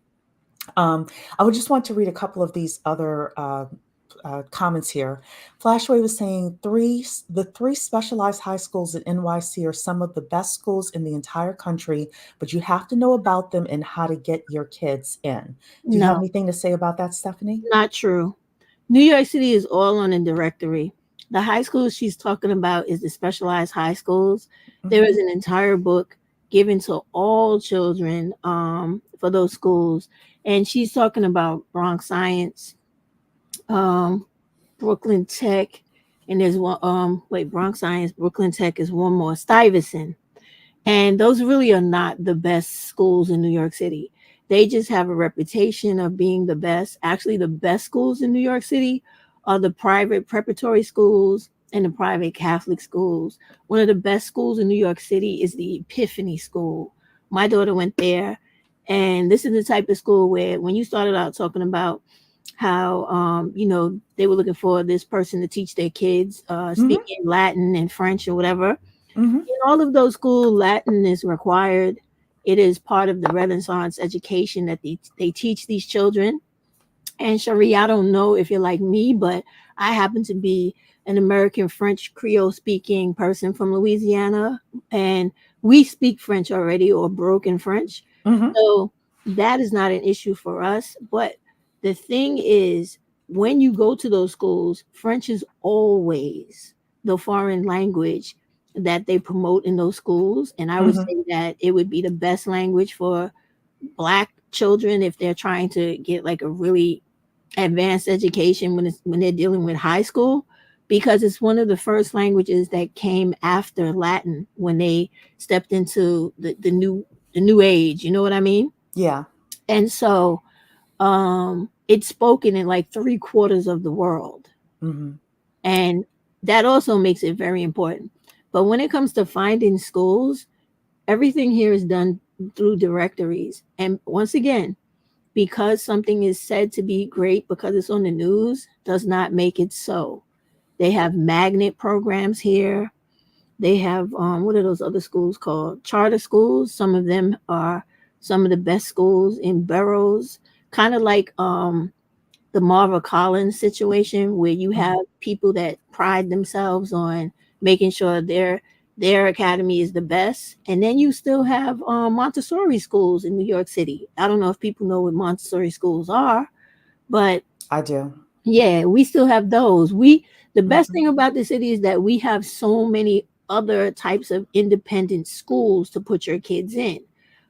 S1: I would just want to read a couple of these other comments here. Flashway was saying the three specialized high schools in NYC are some of the best schools in the entire country, but you have to know about them and how to get your kids in. Do you have
S9: No,
S1: anything to say about that, Stephanie?
S9: not true. New York City is all on a directory. The high schools she's talking about is the specialized high schools. There is
S1: Mhm.
S9: an entire book given to all children for those schools. And she's talking about Bronx Science, um, Brooklyn Tech, and there's one Bronx Science, Brooklyn Tech is one more, Stuyvesant. And those really are not the best schools in New York City. They just have a reputation of being the best. Actually, the best schools in New York City are the private preparatory schools and the private Catholic schools. One of the best schools in New York City is the Epiphany School. My daughter went there, and this is the type of school where when you started out talking about how they were looking for this person to teach their kids
S1: Mhm.
S9: speaking Latin and French or whatever,
S1: Mhm.
S9: in all of those schools, Latin is required. It is part of the Renaissance education that they teach these children. And Cherie, I don't know if you're like me, but I happen to be an American French Creole speaking person from Louisiana, and we speak French already or broken French.
S1: Mhm.
S9: So that is not an issue for us. But the thing is, when you go to those schools, French is always the foreign language that they promote in those schools. And I would
S1: Mhm.
S9: say that it would be the best language for Black children if they're trying to get like a really advanced education when they're dealing with high school, because it's one of the first languages that came after Latin when they stepped into the new age, you know what I mean?
S1: Yeah.
S9: And so it's spoken in like 3/4 of the world,
S1: Mhm.
S9: and that also makes it very important. But when it comes to finding schools, everything here is done through directories. And once again, because something is said to be great because it's on the news does not make it so. They have magnet programs here. They have what are those other schools called? Charter schools. Some of them are some of the best schools in boroughs, kind of like the Marva Collins situation, where you
S1: Mhm.
S9: have people that pride themselves on making sure their academy is the best. And then you still have Montessori schools in New York City. I don't know if people know what Montessori schools are, but
S1: I do.
S9: yeah, we still have those. The best
S1: Mhm.
S9: thing about the city is that we have so many other types of independent schools to put your kids in.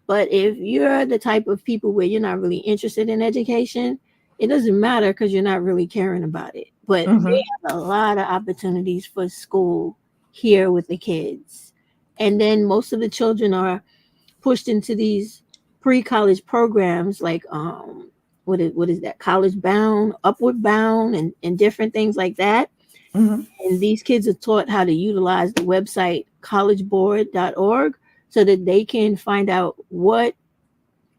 S9: But if you're the type of people where you're not really interested in education, it doesn't matter because you're not really caring about it. But they
S1: Mhm.
S9: have a lot of opportunities for school here with the kids. And then most of the children are pushed into these pre-college programs like what is that, college bound, upward bound, and different things like that.
S1: Mhm.
S9: And these kids are taught how to utilize the website collegeboard.org so that they can find out what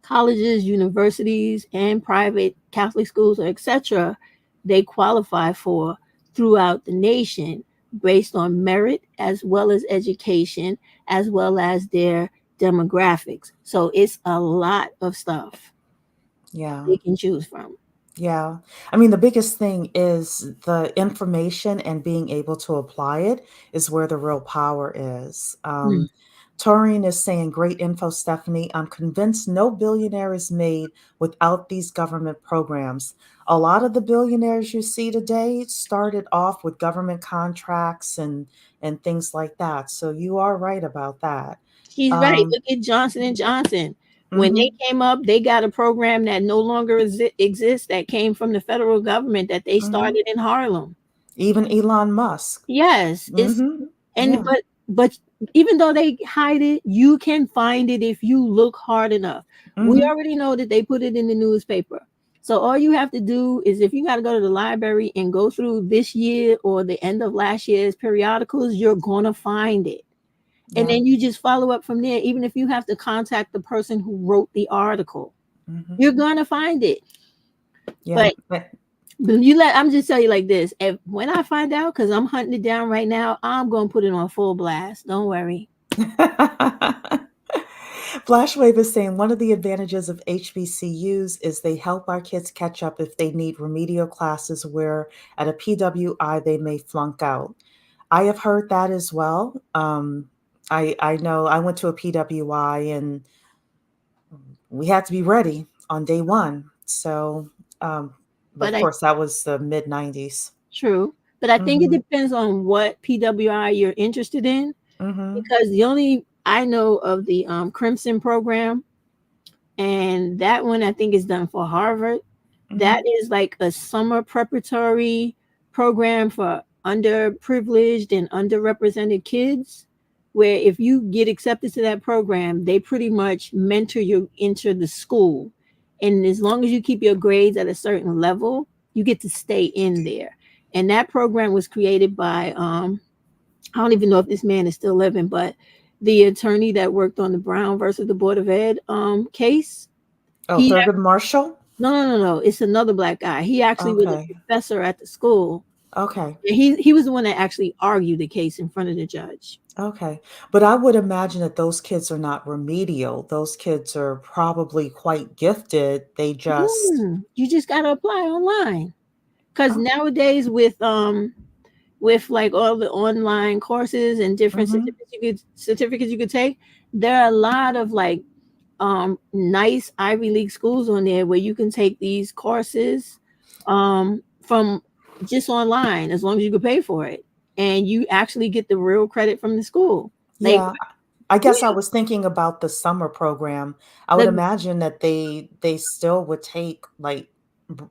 S9: colleges, universities, and private Catholic schools or etc. they qualify for throughout the nation based on merit as well as education as well as their demographics. So it's a lot of stuff
S1: Yeah.
S9: they can choose from.
S1: Yeah. I mean, the biggest thing is the information and being able to apply it is where the real power is.
S9: Mm.
S1: Tutoring is saying, great info, Stephanie. I'm convinced no billionaire is made without these government programs. A lot of the billionaires you see today started off with government contracts and things like that. So you are right about that.
S9: She's right.
S1: Um,
S9: Look at Johnson and Johnson. When they
S1: mhm,
S9: came up, they got a program that no longer exists that came from the federal government that they
S1: mhm.
S9: started in Harlem.
S1: Even Elon Musk.
S9: Yes, it's
S1: Hmm.
S9: and
S1: Yeah.
S9: but even though they hide it, you can find it if you look hard enough. We
S1: Hmm.
S9: already know that they put it in the newspaper. So all you have to do is if you got to go to the library and go through this year or the end of last year's periodicals, you're going to find it. And
S1: Yeah.
S9: then you just follow up from there even if you have to contact the person who wrote the article.
S1: Hmm.
S9: You're going to find it.
S1: Yeah.
S9: But I'm just tell you like this. When I find out, because I'm hunting it down right now, I'm gonna put it on full blast. Don't worry.
S1: Flashwave is saying one of the advantages of HBCUs is they help our kids catch up if they need remedial classes where at a PWI they may flunk out. I have heard that as well. I know I went to a PWI and we had to be ready on day one. So, but
S9: But
S1: of
S9: I
S1: course, that was the mid 90s.
S9: True. But I think it
S1: Mm-hmm.
S9: depends on what PWI you're interested in,
S1: Mm-hmm.
S9: because the only I know of the Crimson program, and that one I think is done for Harvard.
S1: Mm-hmm.
S9: That is like a summer preparatory program for underprivileged and underrepresented kids, where if you get accepted to that program, they pretty much mentor you into the school. And as long as you keep your grades at a certain level, you get to stay in there. And that program was created by I don't even know if this man is still living, but the attorney that worked on the Brown versus the Board of Ed case.
S1: Oh,
S9: He
S1: Thurgood Marshall?
S9: no. It's another black guy. He actually was a
S1: Okay.
S9: professor at the school.
S1: Okay.
S9: And he was the one that actually argued the case in front of the judge.
S1: Okay. But I would imagine that those kids are not remedial. Those kids are probably quite gifted. They just.
S9: You just gotta apply online. Because
S1: Oh.
S9: nowadays with like all the online courses and different
S1: Mm-hmm.
S9: certificates you could take, there are a lot of like nice Ivy League schools on there where you can take these courses from just online as long as you can pay for it, and you actually get the real credit from the school. Like,
S1: Yeah. I guess I
S9: yeah,
S1: was thinking about the summer program. I would
S9: the,
S1: imagine that they still would take like b-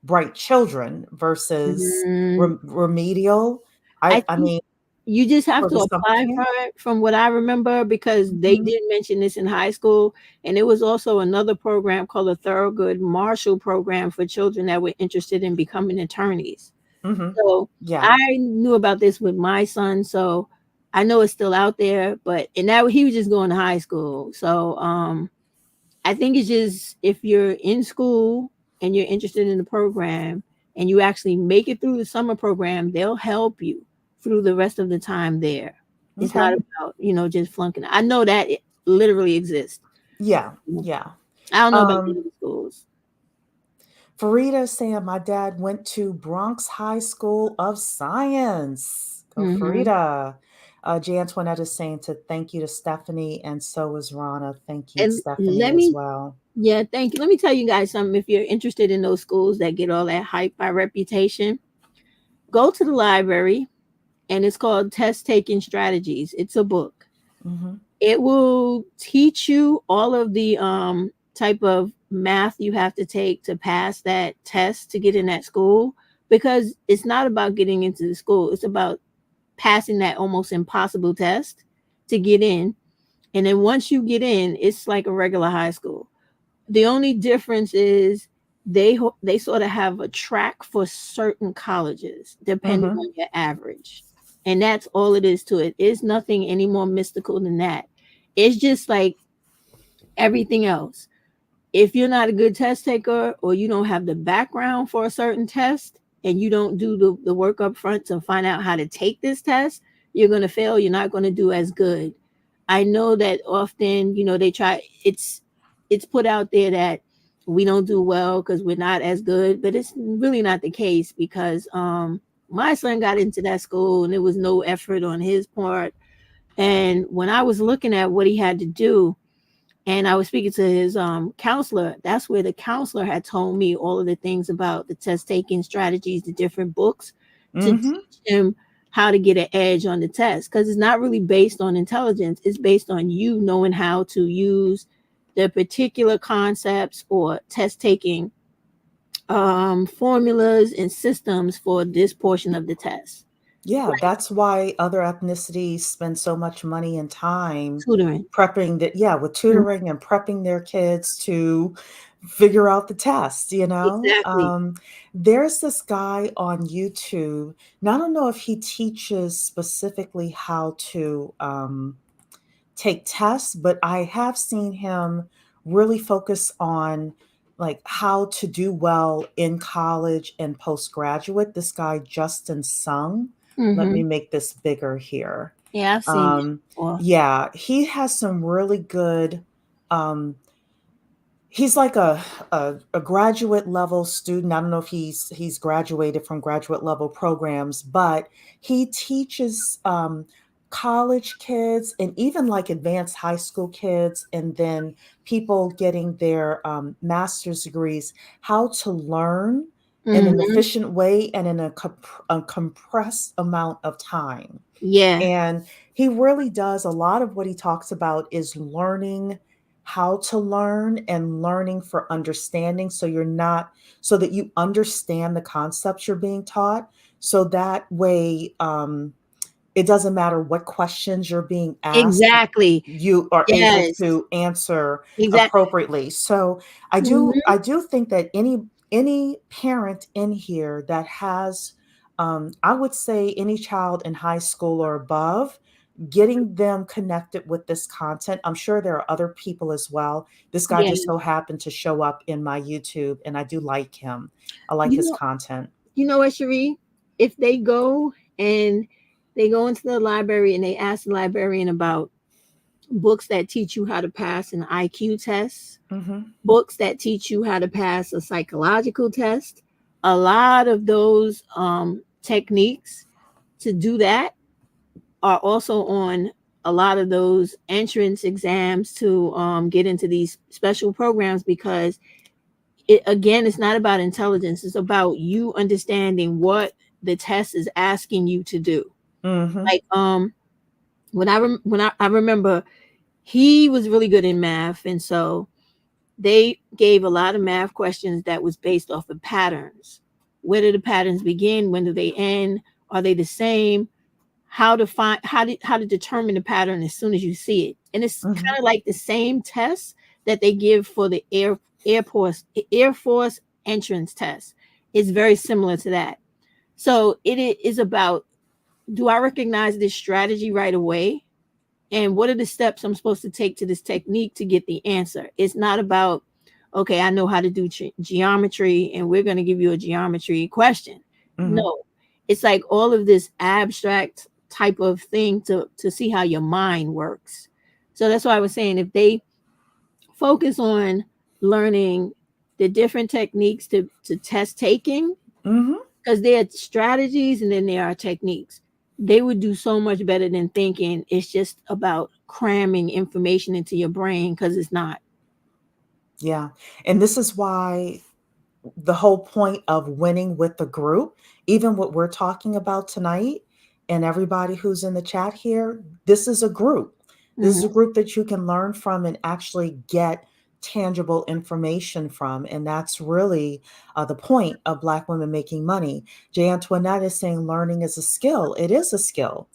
S1: bright children versus
S9: mm,
S1: remedial.
S9: I
S1: I
S9: think
S1: mean,
S9: you just have
S1: for
S9: to
S1: the summer
S9: apply for
S1: camp.
S9: it from what I remember, because they
S1: Mm-hmm.
S9: did mention this in high school. And it was also another program called the Thurgood Marshall program for children that were interested in becoming attorneys.
S1: Mm-hmm.
S9: So
S1: Yeah.
S9: I knew about this with my son. So I know it's still out there, but and that he was just going to high school. So I think it's just if you're in school and you're interested in the program and you actually make it through the summer program, they'll help you through the rest of the time there. It's
S1: Okay.
S9: not about, just flunking. I know that it literally exists.
S1: Yeah. Yeah.
S9: I don't know about the
S1: Um,
S9: other schools.
S1: Farida saying my dad went to Bronx High School of Science. Go
S9: Hmm.
S1: Farida. J. Antoinette is saying to thank you to Stephanie, and so is Rana. Thank you,
S9: And
S1: Stephanie,
S9: let
S1: as
S9: me,
S1: well.
S9: yeah, thank you. Let me tell you guys something. If you're interested in those schools that get all that hype by reputation, go to the library, and it's called Test Taking Strategies. It's a book.
S1: Mm-hmm.
S9: It will teach you all of the type of math you have to take to pass that test to get in that school, because it's not about getting into the school, it's about passing that almost impossible test to get in. And then once you get in, it's like a regular high school. The only difference is they sort of have a track for certain colleges depending
S1: Mm-hmm.
S9: on your average. And that's all it is to it. It's nothing any more mystical than that. It's just like everything else. If you're not a good test taker, or you don't have the background for a certain test, and you don't do the work up front to find out how to take this test, you're going to fail. You're not going to do as good. I know that often, they try, it's put out there that we don't do well because we're not as good, but it's really not the case, because my son got into that school and there was no effort on his part. And when I was looking at what he had to do, and I was speaking to his counselor, that's where the counselor had told me all of the things about the test taking strategies, the different books, to
S1: Mm-hmm.
S9: teach him how to get an edge on the test, because it's not really based on intelligence. It's based on you knowing how to use the particular concepts or test taking formulas and systems for this portion of the test.
S1: Yeah, that's why other ethnicities spend so much money and time
S9: Tutoring.
S1: prepping with
S9: Mhm.
S1: tutoring and prepping their kids to figure out the test, you know?
S9: Exactly.
S1: There's this guy on YouTube. Now, I don't know if he teaches specifically how to take tests, but I have seen him really focus on like how to do well in college and postgraduate. This guy, Justin Sung. Let me make this bigger here.
S9: Yeah, I've seen it before.
S1: Yeah, he has some really good he's like a graduate level student. I don't know if he's graduated from graduate level programs, but he teaches college kids and even like advanced high school kids, and then people getting their master's degrees, how to learn in an
S9: Mhm.
S1: efficient way and in a compressed amount of time.
S9: Yeah,
S1: And he really does, a lot of what he talks about is learning how to learn and learning for understanding. So you're not, so that you understand the concepts you're being taught. So that way, it doesn't matter what questions you're being asked,
S9: exactly.
S1: you are able
S9: Yes,
S1: to answer
S9: exactly.
S1: appropriately. So I do think that any parent in here that has I would say any child in high school or above, getting them connected with this content. I'm sure there are other people as well. This guy
S9: Yeah.
S1: just so happened to show up in my YouTube, and I do like him. I like
S9: You
S1: his
S9: know,
S1: content.
S9: you know what, Cherie? If they go and they go into the library and they ask the librarian about books that teach you how to pass an IQ test,
S1: Hmm.
S9: books that teach you how to pass a psychological test, a lot of those techniques to do that are also on a lot of those entrance exams to get into these special programs, because it, again, it's not about intelligence, it's about you understanding what the test is asking you to do.
S1: Hmm.
S9: Like when I remember he was really good in math, and so they gave a lot of math questions that was based off of patterns. Where do the patterns begin? When do they end? Are they the same? How to find how to determine the pattern as soon as you see it. And it's
S1: Hmm.
S9: kind of like the same test that they give for the Air Force entrance test. It's very similar to that. So is about, do I recognize this strategy right away? And what are the steps I'm supposed to take to this technique to get the answer? It's not about, okay, I know how to do geometry and we're going to give you a geometry question.
S1: Hmm.
S9: No, it's like all of this abstract type of thing to see how your mind works. So that's why I was saying, if they focus on learning the different techniques to test taking,
S1: Hmm.
S9: because there are strategies and then there are techniques, they would do so much better than thinking it's just about cramming information into your brain, because it's not.
S1: Yeah. And this is why the whole point of winning with the group, even what we're talking about tonight, and everybody who's in the chat here, this is a group. This is a
S9: Mhm.
S1: group that you can learn from and actually get tangible information from. And that's really the point of Black Women Making Money. Jay Antoinette is saying learning is a skill. It is a skill.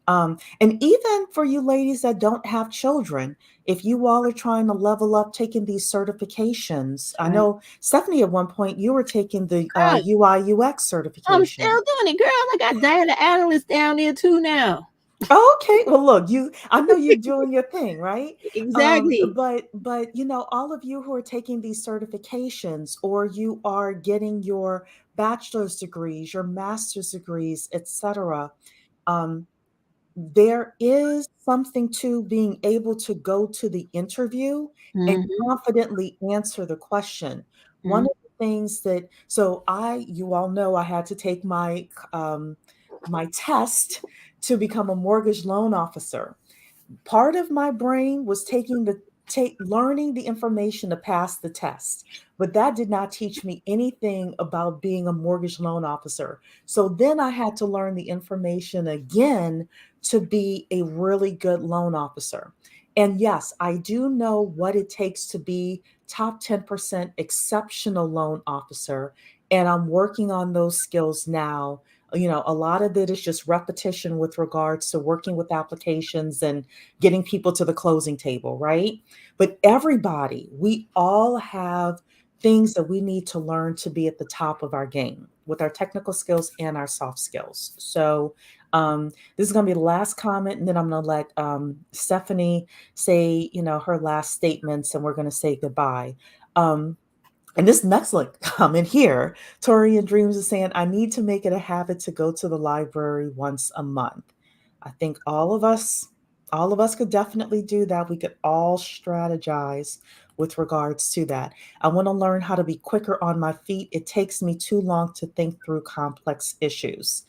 S1: And even for you ladies that don't have children, if you all are trying to level up taking these certifications, I
S9: Right.
S1: know Stephanie, at one point you were taking the
S9: Girl,
S1: UI UX
S9: I'm still
S1: certification.
S9: doing it, girl. I got data analysts down there too now.
S1: Okay, well, look, I know you're doing your thing, right?
S9: Exactly.
S1: But all of you who are taking these certifications, or you are getting your bachelor's degrees, your master's degrees, etc. Um, there is something to being able to go to the interview and
S9: Hmm.
S1: confidently answer the question. One
S9: Hmm.
S1: of the things that, so you all know I had to take my test to become a mortgage loan officer. Part of my brain was learning the information to pass the test, but that did not teach me anything about being a mortgage loan officer. So then I had to learn the information again to be a really good loan officer. And yes, I do know what it takes to be top 10% exceptional loan officer, and I'm working on those skills now. A lot of it is just repetition with regards to working with applications and getting people to the closing table, right? But everybody, we all have things that we need to learn to be at the top of our game with our technical skills and our soft skills. So, this is going to be the last comment, and then I'm going to let Stephanie say, her last statements, and we're going to say goodbye. Um, And this next link comment here, Tori and Dreams is saying, I need to make it a habit to go to the library once a month. I think all of us could definitely do that. We could all strategize with regards to that. I want to learn how to be quicker on my feet. It takes me too long to think through complex issues.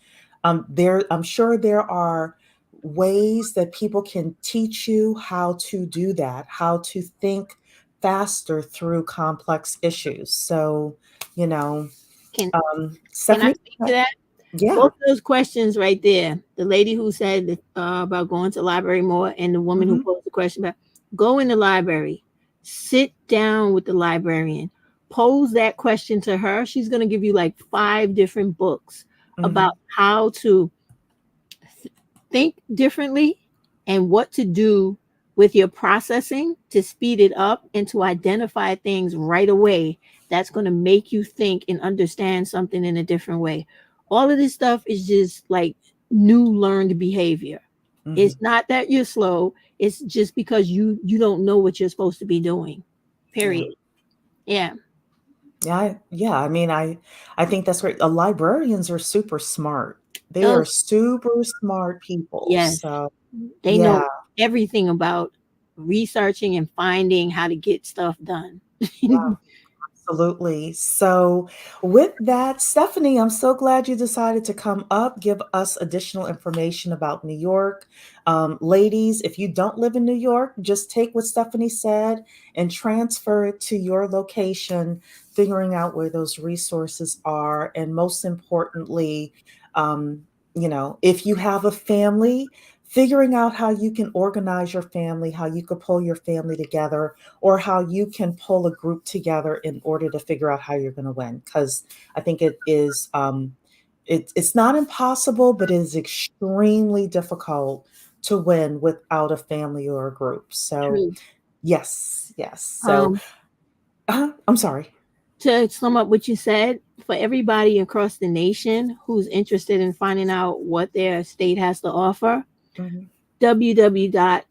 S1: I'm sure there are ways that people can teach you how to do that, how to think faster through complex issues. So, you know,
S9: Can can I
S1: Stephanie,
S9: speak to that?
S1: yeah.
S9: Both of those questions right there. The lady who said about going to the library more, and the woman who
S1: Mhm,
S9: posed the question about go in the library, sit down with the librarian, pose that question to her. She's going to give you like 5 different books about
S1: mhm,
S9: how to think differently and what to do with your processing to speed it up and to identify things right away that's going to make you think and understand something in a different way. All of this stuff is just like new learned behavior.
S1: mhm.
S9: It's not that you're slow, it's just because you don't know what you're supposed to be doing.
S1: Yeah.
S9: Period. Yeah.
S1: Yeah, I mean, I think that's great. Librarians are super smart. They are
S9: Those,
S1: super smart people.
S9: yes,
S1: So,
S9: they
S1: yeah,
S9: know everything about researching and finding how to get stuff done.
S1: yeah. Absolutely. So, with that, Stephanie, I'm so glad you decided to come up, give us additional information about New York. Ladies, if you don't live in New York, just take what Stephanie said and transfer it to your location, figuring out where those resources are. And most importantly, um, if you have a family, figuring out how you can organize your family, how you could pull your family together, or how you can pull a group together in order to figure out how you're going to win. Because I think it is, it's not impossible, but it is extremely difficult to win without a family or a group. So,
S9: True.
S1: yes, yes. So,
S9: Um,
S1: I'm sorry.
S9: to sum up what you said, for everybody across the nation who's interested in finding out what their state has to offer,
S1: Mhm.
S9: www.usa.gov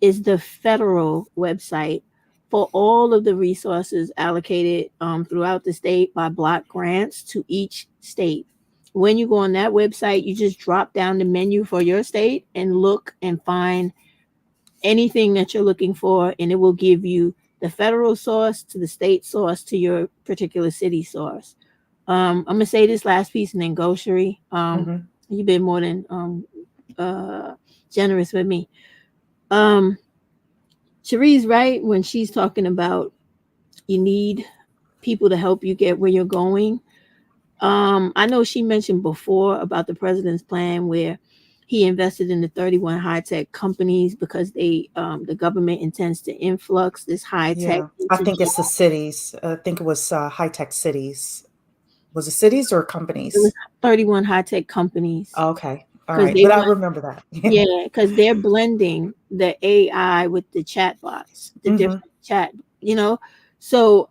S9: is the federal website for all of the resources allocated throughout the state by block grants to each state. When you go on that website, you just drop down the menu for your state and look and find anything that you're looking for, and it will give you the federal source to the state source to your particular city source. I'm gonna say this last piece and then go, Cherie.
S1: Mhm.
S9: You've been more than uh, generous with me. Um, Cherie's right when she's talking about you need people to help you get where you're going. I know she mentioned before about the president's plan where he invested in the 31 high tech companies because the government intends to influx this high tech
S1: Yeah, I
S9: into
S1: think it's the
S9: jobs.
S1: cities. I think it was high tech cities. Was it cities or
S9: It was
S1: companies?
S9: 31 high tech companies
S1: Okay. All
S9: because
S1: right.
S9: they
S1: But I
S9: want,
S1: remember that.
S9: yeah, because they're blending the AI with the chat bots, the
S1: Hmm.
S9: different chat, you know. So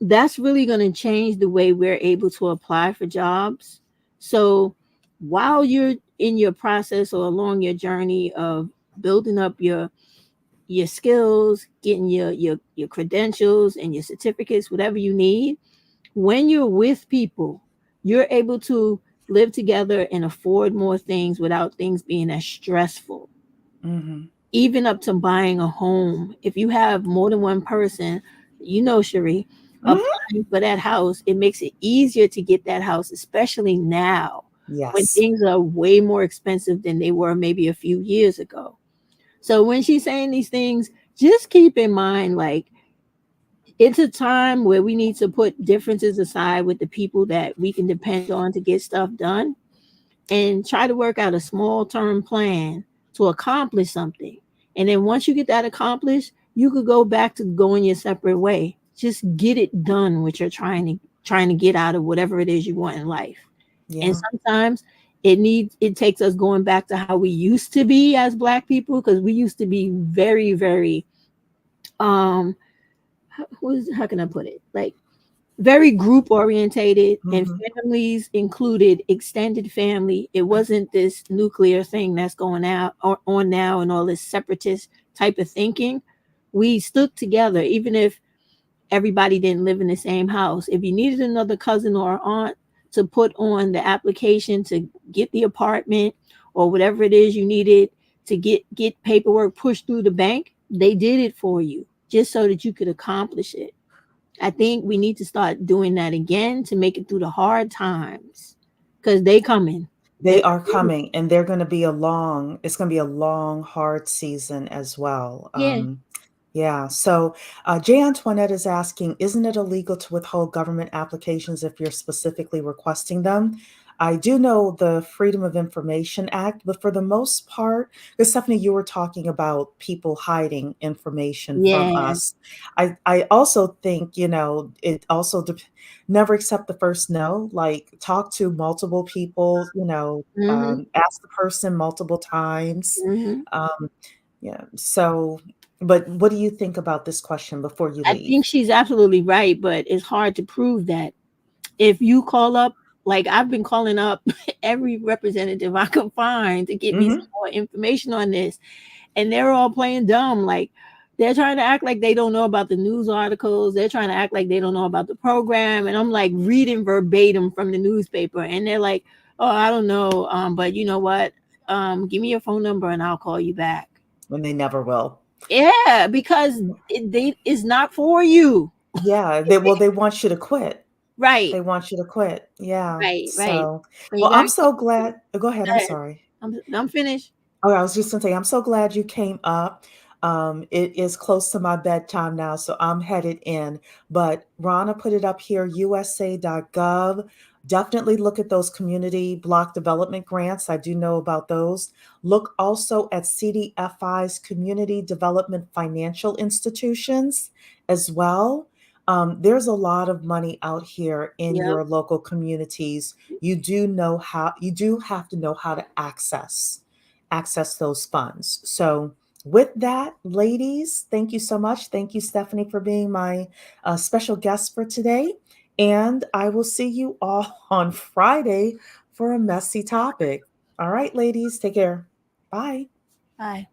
S9: that's really going to change the way we're able to apply for jobs. So while you're in your process or along your journey of building up your skills, getting your credentials and your certificates, whatever you need, when you're with people, you're able to live together and afford more things without things being as stressful.
S1: Hmm.
S9: Even up to buying a home. If you have more than one person, Cherie,
S1: Hmm.
S9: applying for that house, it makes it easier to get that house, especially now when
S1: Yes.
S9: things are way more expensive than they were maybe a few years ago. So when she's saying these things, just keep in mind like it's a time where we need to put differences aside with the people that we can depend on to get stuff done and try to work out a small term plan to accomplish something. And then once you get that accomplished, you could go back to going your separate way. Just get it done what you're trying to get out of whatever it is you want in life. And
S1: Yeah.
S9: sometimes it takes us going back to how we used to be as black people because we used to be very, very um how can I put it? Like very group orientated and
S1: Hmm.
S9: families included extended family. It wasn't this nuclear thing that's going out or on now and all this separatist type of thinking. we stuck together, even if everybody didn't live in the same house. If you needed another cousin or aunt to put on the application to get the apartment or whatever it is you needed to get paperwork pushed through the bank, they did it for you just so that you could accomplish it. I think we need to start doing that again to make it through the hard times because they coming.
S1: They are coming, and they're going to be it's going to be a long, hard season as well.
S9: Yeah.
S1: Yeah. So Jay Antoinette is asking, isn't it illegal to withhold government applications if you're specifically requesting them? I do know the Freedom of Information Act, but for the most part, because Stephanie, you were talking about people hiding information from
S9: Yeah.
S1: us. I also think, it also never accept the first no, like talk to multiple people, ask the person multiple times. Um, yeah. So, but what do you think about this question before you
S9: I
S1: leave?
S9: think she's absolutely right, but it's hard to prove that. If you call up, like I've been calling up every representative I could find to get me some more information on this, and they're all playing dumb. Like they're trying to act like they don't know about the news articles. They're trying to act like they don't know about the program. And I'm like reading verbatim from the newspaper, and they're like, "Oh, I don't know. But you know what? Give me your phone number and I'll call you back."
S1: When they never will.
S9: Yeah, because it's not for you.
S1: Yeah, they want you to quit.
S9: Right.
S1: They want you to quit. Yeah.
S9: Right.
S1: So,
S9: So you
S1: well, I'm
S9: gotta
S1: so glad. Go ahead.
S9: go
S1: I'm
S9: ahead.
S1: sorry.
S9: I'm finished.
S1: Oh, I was just gonna say, I'm so glad you came up. It is close to my bedtime now, so I'm headed in. But Rana put it up here, USA.gov. Definitely look at those community block development grants. I do know about those. Look also at CDFI's community development financial institutions as well. There's a lot of money out here in
S9: Yep.
S1: your local communities. You do have to know how to access those funds. So with that, ladies, thank you so much. Thank you, Stephanie, for being my special guest for today. And I will see you all on Friday for a messy topic. All right, ladies, take care. Bye.
S9: Bye.